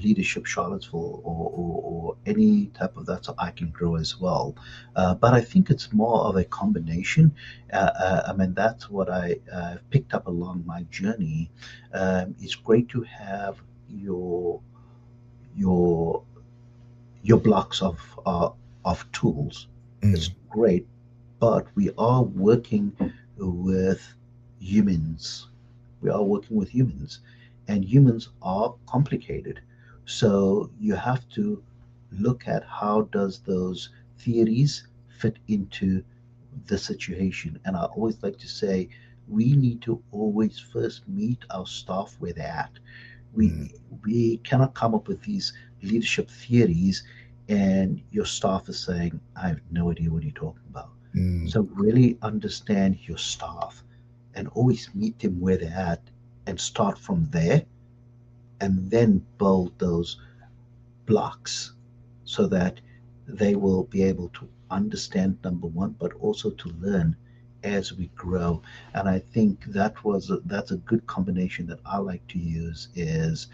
leadership Charlottesville or any type of that, so I can grow as well. But I think it's more of a combination. I mean, that's what I picked up along my journey. It's great to have your your your blocks of tools. It's Mm, great, but we are working with humans. We are working with humans, and humans are complicated. So you have to look at how does those theories fit into the situation. And I always like to say we need to always first meet our staff where they're at. mm, We cannot come up with these leadership theories and your staff is saying, I have no idea what you're talking about. mm, So really understand your staff and always meet them where they're at and start from there and then build those blocks so that they will be able to understand number one, but also to learn as we grow. And I think that's a good combination that I like to use is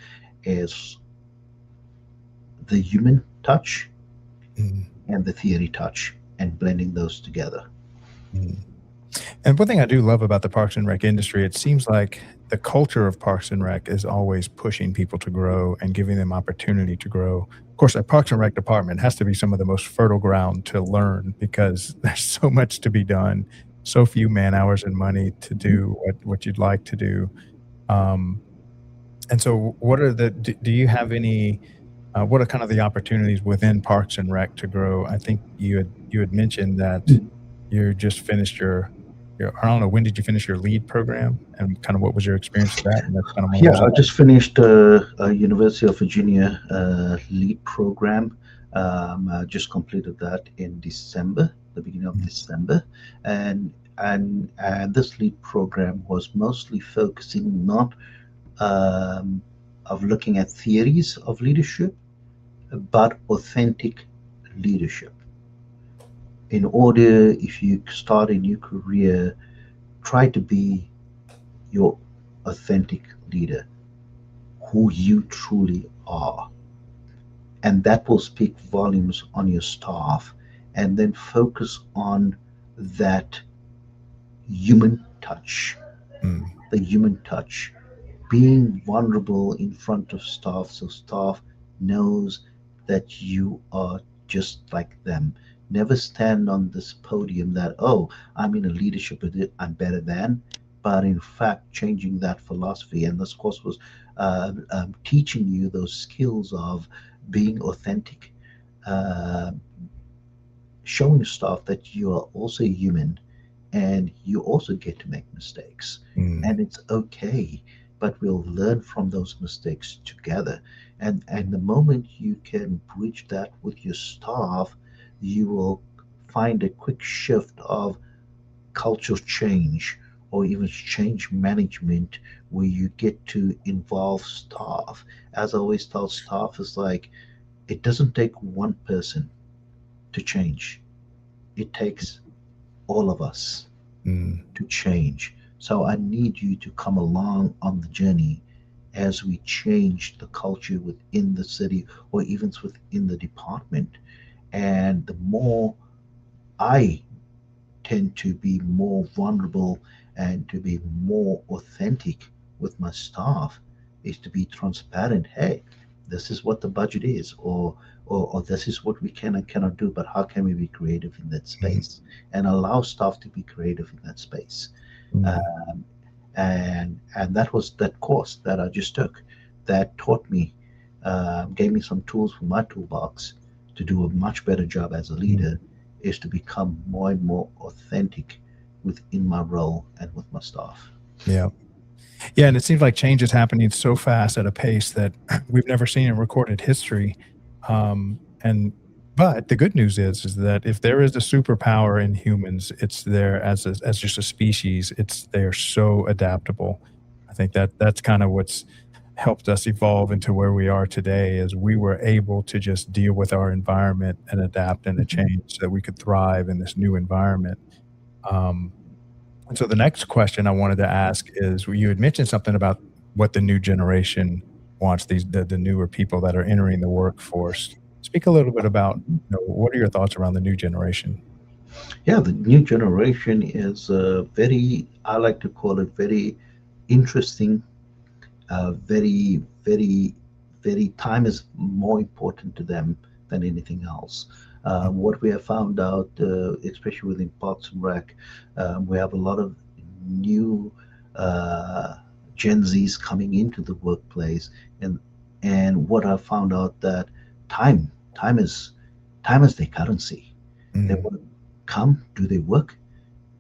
the human touch mm, and the theory touch and blending those together. mm. And one thing I do love about the Parks and Rec industry, it seems like the culture of Parks and Rec is always pushing people to grow and giving them opportunity to grow. Of course, a Parks and Rec department has to be some of the most fertile ground to learn because there's so much to be done, so few man hours and money to do what you'd like to do. Um, and so, what are do you have any? What are kind of the opportunities within Parks and Rec to grow? I think you had mentioned that you just finished your, I don't know, when did you finish your lead program, and kind of what was your experience with that? And that's kind of one of Yeah, those. I just finished a University of Virginia lead program. I just completed that in December, the beginning of December, and this lead program was mostly focusing not of looking at theories of leadership, but authentic leadership. In order, if you start a new career, try to be your authentic leader, who you truly are. And that will speak volumes on your staff. And then focus on that human touch, Mm, the human touch, being vulnerable in front of staff so staff knows that you are just like them. Never stand on this podium that, oh, I'm in a leadership, I'm better than. But in fact, changing that philosophy. And this course was teaching you those skills of being authentic, uh, showing staff that you are also human and you also get to make mistakes mm, and it's okay, but we'll learn from those mistakes together. And the moment you can bridge that with your staff, you will find a quick shift of cultural change or even change management where you get to involve staff. As I always tell staff, is like it doesn't take one person to change, it takes all of us mm, to change. So I need you to come along on the journey as we change the culture within the city or even within the department. And the more I tend to be more vulnerable and to be more authentic with my staff is to be transparent. Hey, this is what the budget is, or this is what we can and cannot do, but how can we be creative in that Mhm. space and allow staff to be creative in that space? Mhm. Um, and that was that course that I just took that taught me, gave me some tools for my toolbox to do a much better job as a leader, Mhm. is to become more and more authentic within my role and with my staff. Yeah. Yeah, and it seems like change is happening so fast at a pace that we've never seen in recorded history. And but the good news is that if there is a superpower in humans, it's there as just a species. It's they're so adaptable. I think that that's kind of what's helped us evolve into where we are today is we were able to just deal with our environment and adapt and change so that we could thrive in this new environment. Um, and so the next question I wanted to ask is you had mentioned something about what the new generation wants, the newer people that are entering the workforce. Speak a little bit about, what are your thoughts around the new generation? Yeah, the new generation is very, I like to call it very interesting, very, very, time is more important to them than anything else. What we have found out, especially within Parks and Rec, we have a lot of new uh, Gen Zs coming into the workplace, and what I found out that time, time is time is their currency. They Mhm, want to come, do their work,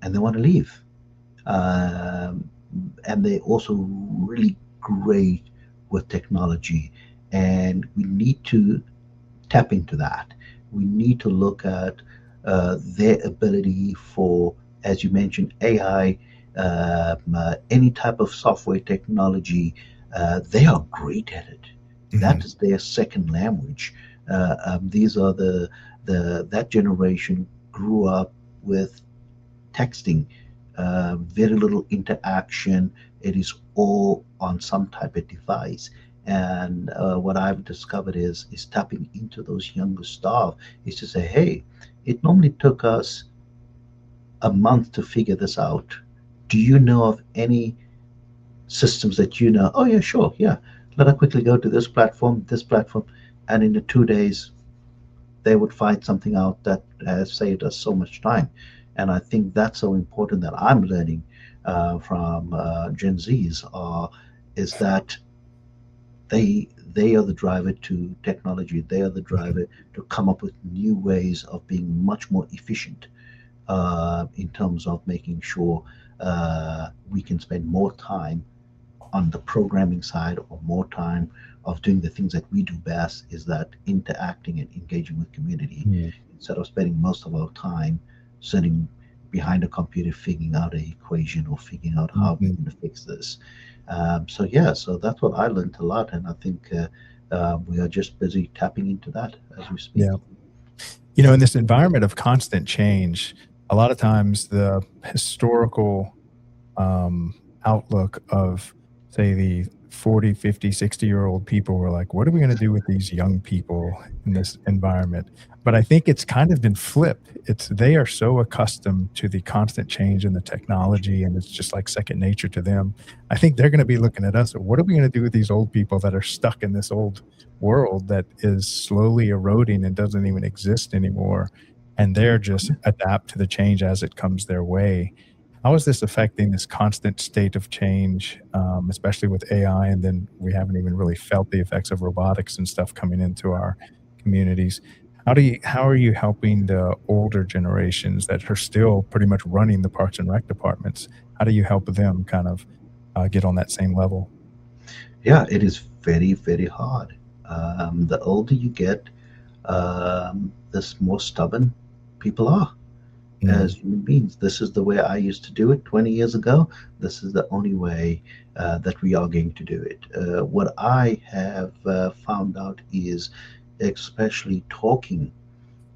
and they want to leave. Um, and they're also really great with technology. And we need to tap into that. We need to look at their ability for, as you mentioned, AI, any type of software technology. They are great at it. That mhm, is their second language. These are the that generation grew up with texting, very little interaction. It is all on some type of device. And what I've discovered is tapping into those younger staff is to say, hey, it normally took us a month to figure this out. Do you know of any systems that you know? Oh yeah, sure, yeah. Let us quickly go to this platform, and in the 2 days they would find something out that has saved us so much time. And I think that's so important that I'm learning from Gen Zs is that they are the driver to technology. They are the mhm. driver to come up with new ways of being much more efficient in terms of making sure we can spend more time on the programming side or more time of doing the things that we do best is that interacting and engaging with community Mm, instead of spending most of our time sitting behind a computer figuring out an equation or figuring out how we're mhm. going to fix this. So yeah, so that's what I learned a lot, and I think we are just busy tapping into that as we speak. Yeah. In this environment of constant change, a lot of times the historical outlook of, say, the 40, 50, 60-year-old people were like, what are we going to do with these young people in this environment? But I think it's kind of been flipped. It's they are so accustomed to the constant change in the technology, and it's just like second nature to them. I think they're going to be looking at us. What are we going to do with these old people that are stuck in this old world that is slowly eroding and doesn't even exist anymore? And they're just adapt to the change as it comes their way. How is this affecting this constant state of change, especially with AI? And then we haven't even really felt the effects of robotics and stuff coming into our communities. How are you helping the older generations that are still pretty much running the parks and rec departments? How do you help them kind of get on that same level? Yeah, it is very, very hard. The older you get, the more stubborn people are Mm, as human beings. This is the way I used to do it 20 years ago. This is the only way that we are going to do it. What I have found out is, especially talking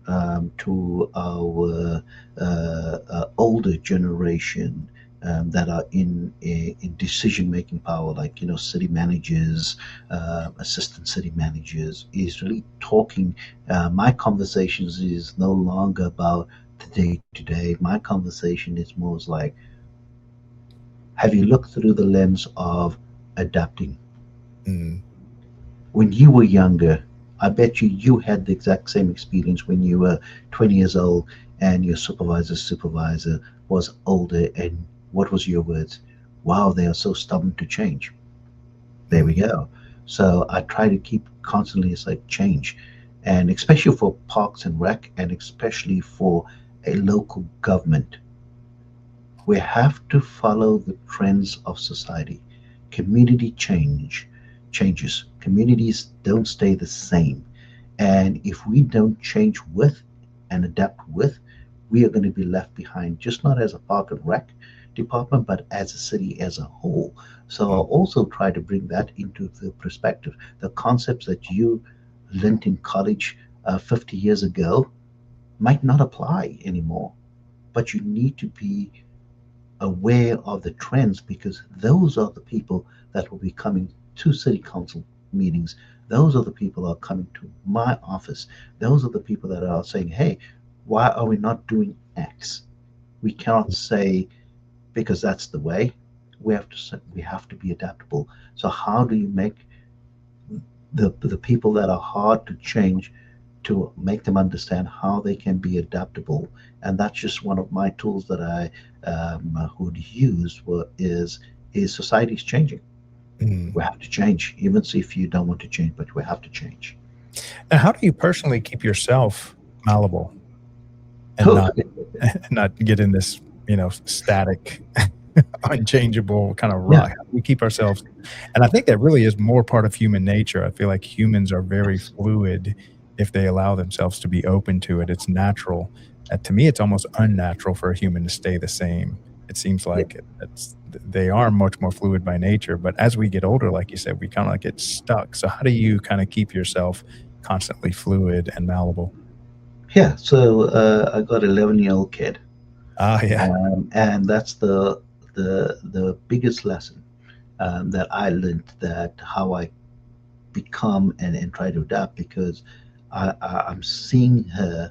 to our older generation, that are in decision-making power, like city managers, assistant city managers, is really talking. My conversations is no longer about the day-to-day. My conversation is more like, have you looked through the lens of adapting? Mm. When you were younger, I bet you had the exact same experience when you were 20 years old and your supervisor was older, and what was your words? Wow, they are so stubborn to change. There we Mm. go. So I try to keep constantly, it's like change, and especially for parks and rec, and especially for a local government, we have to follow the trends of society. Community changes. Communities don't stay the same. And if we don't change with and adapt with, we are going to be left behind, just not as a park and rec department, but as a city as a whole. So I'll Mm. also try to bring that into the perspective. The concepts that you learned in college 50 years ago might not apply anymore, but you need to be aware of the trends, because those are the people that will be coming to city council meetings. Those are the people that are coming to my office. Those are the people that are saying, hey, why are we not doing X? We cannot say because that's the way. We have to be adaptable. So how do you make the people that are hard to change, to make them understand how they can be adaptable? And that's just one of my tools that I would use. Is society's changing? Mm. We have to change, even if you don't want to change, but we have to change. Now, how do you personally keep yourself malleable and not get in this, static, unchangeable kind of Yeah. rut? How do we keep ourselves? And I think that really is more part of human nature. I feel like humans are very fluid if they allow themselves to be open to it. It's natural. To me, it's almost unnatural for a human to stay the same. It seems Yeah. like they are much more fluid by nature. But as we get older, like you said, we kind of like get stuck. So how do you kind of keep yourself constantly fluid and malleable? Yeah. So I got 11-year-old kid, Ah, yeah. and that's the biggest lesson that I learned, that how I become and try to adapt, because I'm seeing her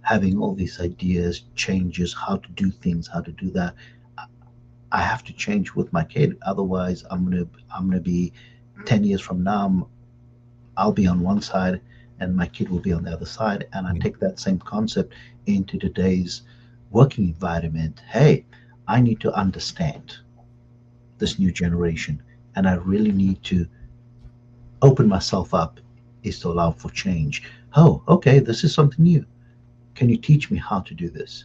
having all these ideas, changes, how to do things, how to do that. I have to change with my kid. Otherwise, I'm gonna be 10 years from now. I'll be on one side, and my kid will be on the other side. And I Mm. take that same concept into today's working environment. Hey, I need to understand this new generation, and I really need to open myself up, is to allow for change. Oh, okay, this is something new. Can you teach me how to do this?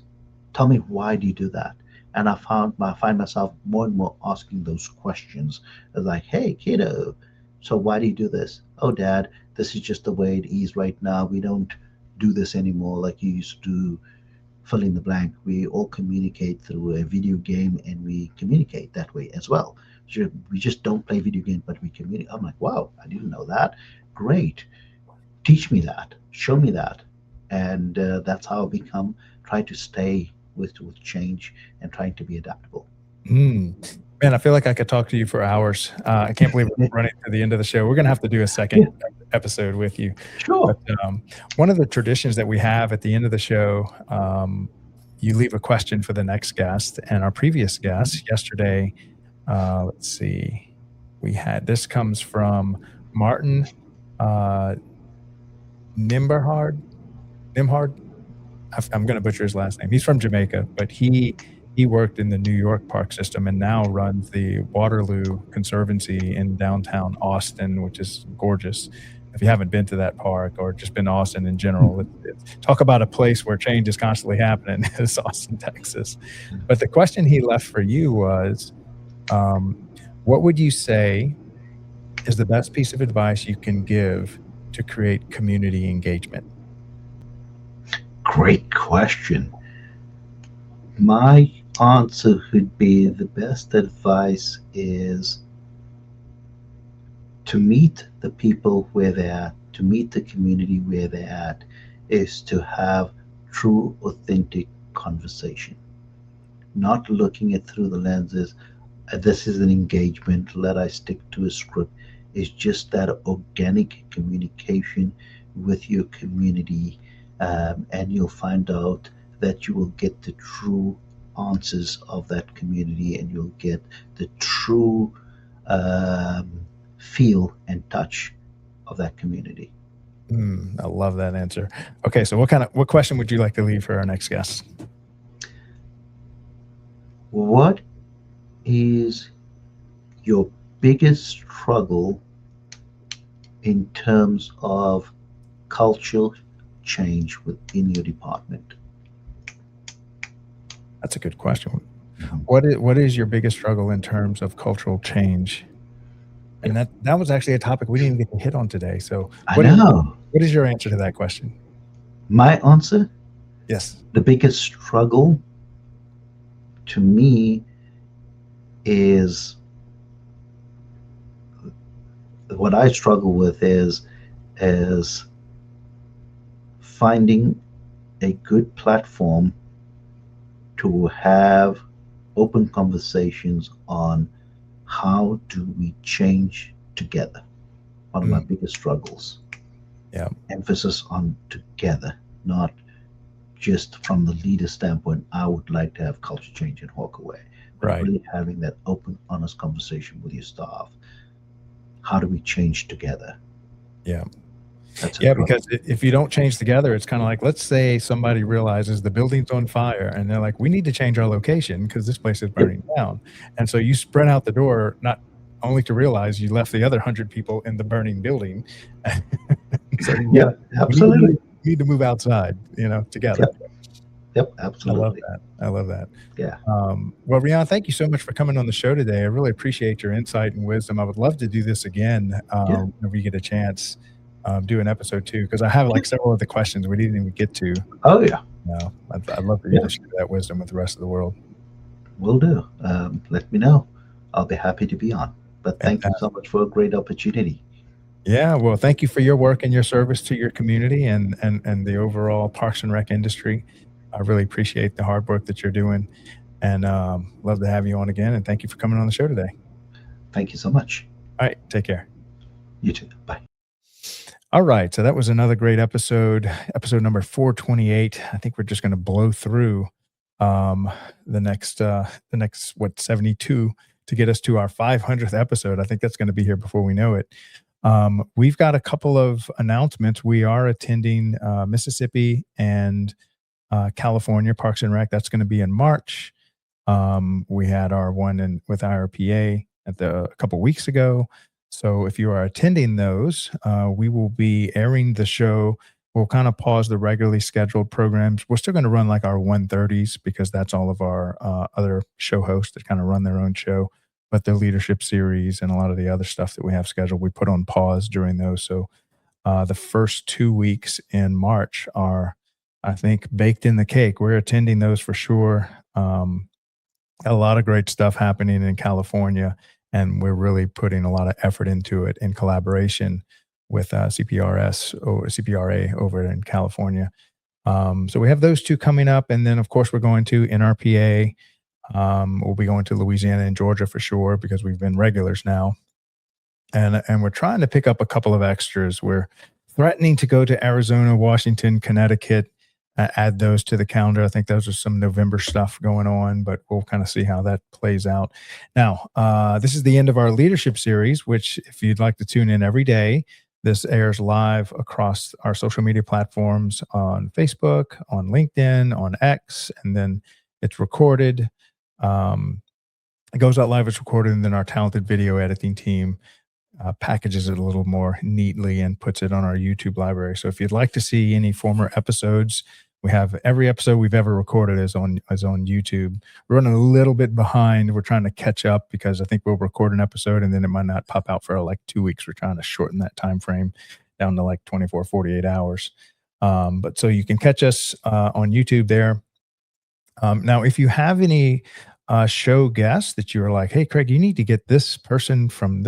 Tell me, why do you do that? And I find myself more and more asking those questions, like, hey kiddo, so why do you do this? Oh dad, this is just the way it is right now. We don't do this anymore like you used to. Fill in the blank. We all communicate through a video game, and we communicate that way as well. So we just don't play video games, but we communicate. I'm like, wow, I didn't know that. Great, teach me that, show me that. And that's how I become, try to stay with change and trying to be adaptable. Mm. Man, I feel like I could talk to you for hours. I can't believe we're running to the end of the show. We're gonna have to do a second Yeah, episode with you. But sure. one of the traditions that we have at the end of the show, you leave a question for the next guest. And our previous guest yesterday, let's see, we had this comes from Martin uh, Nimberhard. Nimhard. I'm going to butcher his last name. He's from Jamaica, but he worked in the New York park system and now runs the Waterloo Conservancy in downtown Austin, which is gorgeous. If you haven't been to that park or just been to Austin in general, talk about a place where change is constantly happening. It's Austin, Texas. But the question he left for you was, um, what would you say is the best piece of advice you can give to create community engagement? Great question. My answer would be, the best advice is to meet the people where they're at, to meet the community where they're at, is to have true, authentic conversation. not looking at through the lenses, this is an engagement, let I stick to a script. It's just that organic communication with your community, and you'll find out that you will get the true answers of that community, and you'll get the true feel and touch of that community. I love that answer. Okay, so what question would you like to leave for our next guest? What is your biggest struggle in terms of cultural change within your department? That's a good question. What is your biggest struggle in terms of cultural change? And that was actually a topic we didn't even get to hit on today. So I know. what is your answer to that question? My answer? Yes. The biggest struggle to me is what I struggle with is finding a good platform to have open conversations on how do we change together. One of my biggest struggles. Yeah. Emphasis on together, not just from the leader standpoint. I would like to have culture change and walk away. But Right. really having that open, honest conversation with your staff. How do we change together? Yeah. That's a Yeah, struggle. because if you don't change together, it's kind of like, let's say somebody realizes the building's on fire and they're like, we need to change our location because this place is burning down. And so you spread out the door, not only to realize you left the other 100 people in the burning building. So Yeah, absolutely. we need to move outside, together. Yep, I love absolutely. that. I love that. Yeah. Well, Riaan, thank you so much for coming on the show today. I really appreciate your insight and wisdom. I would love to do this again whenever you get a chance. Do an episode 2 because I have like several of the questions we didn't even get to. Oh yeah. I'd love for you to share that wisdom with the rest of the world. Will do. Let me know. I'll be happy to be on. But thank you so much for a great opportunity. Yeah, well, thank you for your work and your service to your community and the overall Parks and Rec industry. I really appreciate the hard work that you're doing, and love to have you on again. And thank you for coming on the show today. Thank you so much. All right, take care. You too. Bye. All right, so that was another great episode number 428. I think we're just going to blow through the next 72 to get us to our 500th episode. I think that's going to be here before we know it. We've got a couple of announcements. We are attending Mississippi and California Parks and Rec. That's going to be in March. We had our one with IRPA a couple weeks ago. So if you are attending those, we will be airing the show. We'll kind of pause the regularly scheduled programs. We're still going to run like our 130s because that's all of our other show hosts that kind of run their own show. But the leadership series and a lot of the other stuff that we have scheduled, we put on pause during those. So the first 2 weeks in March are, I think, baked in the cake. We're attending those for sure. A lot of great stuff happening in California. And we're really putting a lot of effort into it in collaboration with CPRS or CPRA over in California. So we have those two coming up. And then, of course, we're going to NRPA. We'll be going to Louisiana and Georgia for sure because we've been regulars now. And we're trying to pick up a couple of extras. We're threatening to go to Arizona, Washington, Connecticut, add those to the calendar. I think those are some November stuff going on, but we'll kind of see how that plays out. Now, this is the end of our leadership series, which if you'd like to tune in every day, this airs live across our social media platforms on Facebook, on LinkedIn, on X, and then it's recorded. It goes out live, it's recorded, and then our talented video editing team packages it a little more neatly and puts it on our YouTube library. So if you'd like to see any former episodes, we have every episode we've ever recorded is on YouTube. We're running a little bit behind. We're trying to catch up because I think we'll record an episode and then it might not pop out for like 2 weeks. We're trying to shorten that time frame down to like 24, 48 hours. But so you can catch us on YouTube there. Now, if you have any show guests that you were like, hey, Craig, you need to get this person from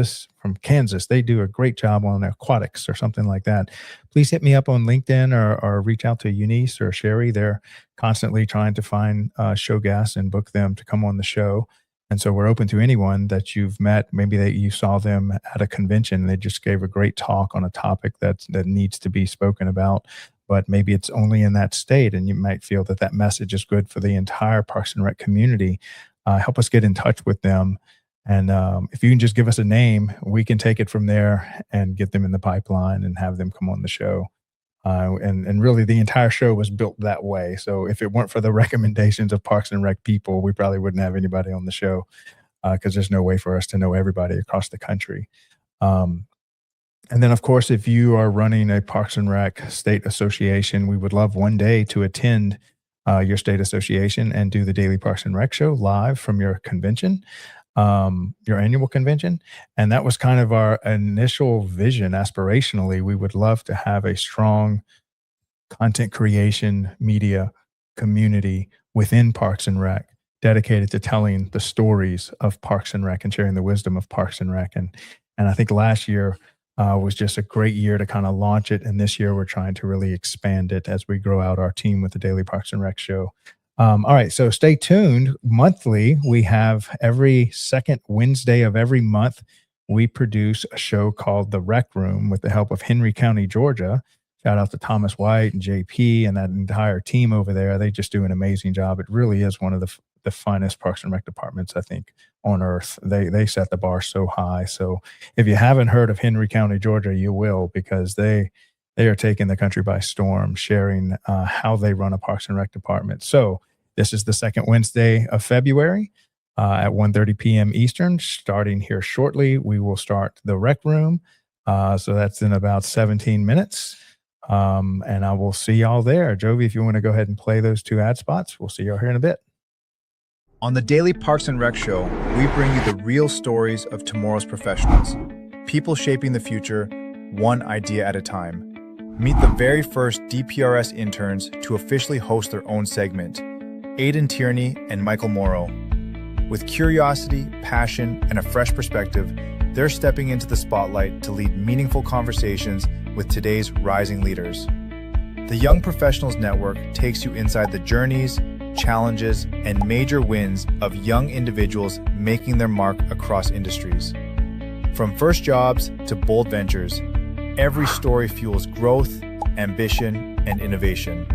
Kansas. They do a great job on aquatics or something like that. Please hit me up on LinkedIn or reach out to Eunice or Sherry. They're constantly trying to find show guests and book them to come on the show. And so we're open to anyone that you've met. Maybe that you saw them at a convention and they just gave a great talk on a topic that needs to be spoken about, but maybe it's only in that state and you might feel that message is good for the entire Parks and Rec community. Help us get in touch with them. And if you can just give us a name, we can take it from there and get them in the pipeline and have them come on the show. And really the entire show was built that way. So if it weren't for the recommendations of Parks and Rec people, we probably wouldn't have anybody on the show because there's no way for us to know everybody across the country. And then, of course, if you are running a Parks and Rec state association, we would love one day to attend your state association and do the Daily Parks and Rec show live from your convention, your annual convention. And that was kind of our initial vision. Aspirationally, we would love to have a strong content creation media community within Parks and Rec dedicated to telling the stories of Parks and Rec and sharing the wisdom of Parks and Rec. And I think last year was just a great year to kind of launch it. And this year we're trying to really expand it as we grow out our team with the Daily Parks and Rec show. All right, so stay tuned. Monthly, we have every second Wednesday of every month, we produce a show called The Rec Room with the help of Henry County, Georgia. Shout out to Thomas White and JP and that entire team over there. They just do an amazing job. It really is one of the finest Parks and Rec departments, I think, on earth. They set the bar so high. So if you haven't heard of Henry County, Georgia, you will, because they are taking the country by storm, sharing how they run a Parks and Rec department. So this is the second Wednesday of February at 1:30 p.m. Eastern. Starting here shortly, we will start the Rec Room. So that's in about 17 minutes. And I will see y'all there. Jovi, if you want to go ahead and play those 2 ad spots, we'll see y'all here in a bit. On the Daily Parks and Rec show, we bring you the real stories of tomorrow's professionals, people shaping the future, one idea at a time. Meet the very first DPRS interns to officially host their own segment, Aidan Tierney and Michael Morrow. With curiosity, passion, and a fresh perspective, they're stepping into the spotlight to lead meaningful conversations with today's rising leaders. The Young Professionals Network takes you inside the journeys, challenges, and major wins of young individuals making their mark across industries. From first jobs to bold ventures, every story fuels growth, ambition, and innovation.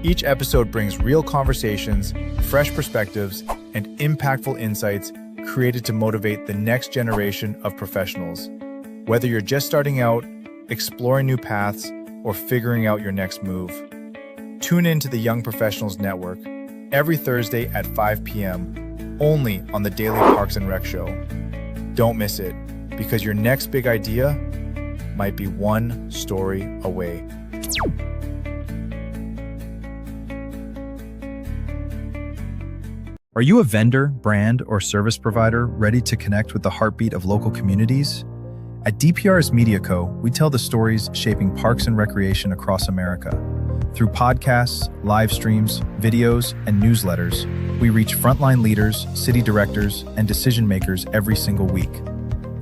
Each episode brings real conversations, fresh perspectives, and impactful insights created to motivate the next generation of professionals. Whether you're just starting out, exploring new paths, or figuring out your next move. Tune in to the Young Professionals Network every Thursday at 5 p.m. only on the Daily Parks and Rec show. Don't miss it, because your next big idea might be one story away. Are you a vendor, brand, or service provider ready to connect with the heartbeat of local communities? At DPRS Media Co., we tell the stories shaping parks and recreation across America. Through podcasts, live streams, videos, and newsletters, we reach frontline leaders, city directors, and decision makers every single week.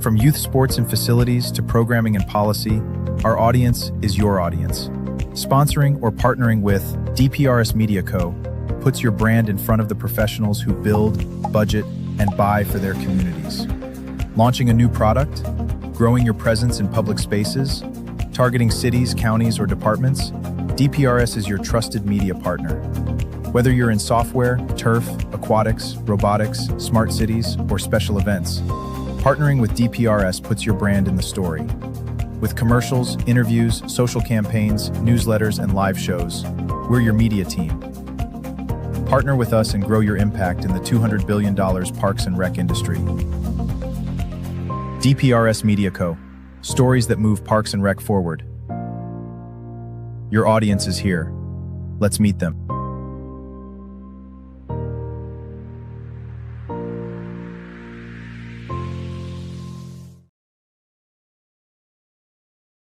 From youth sports and facilities to programming and policy, our audience is your audience. Sponsoring or partnering with DPRS Media Co. puts your brand in front of the professionals who build, budget, and buy for their communities. Launching a new product, growing your presence in public spaces, targeting cities, counties, or departments, DPRS is your trusted media partner. Whether you're in software, turf, aquatics, robotics, smart cities, or special events, partnering with DPRS puts your brand in the story. With commercials, interviews, social campaigns, newsletters, and live shows, we're your media team. Partner with us and grow your impact in the $200 billion parks and rec industry. DPRS Media Co. Stories that move parks and rec forward. Your audience is here. Let's meet them.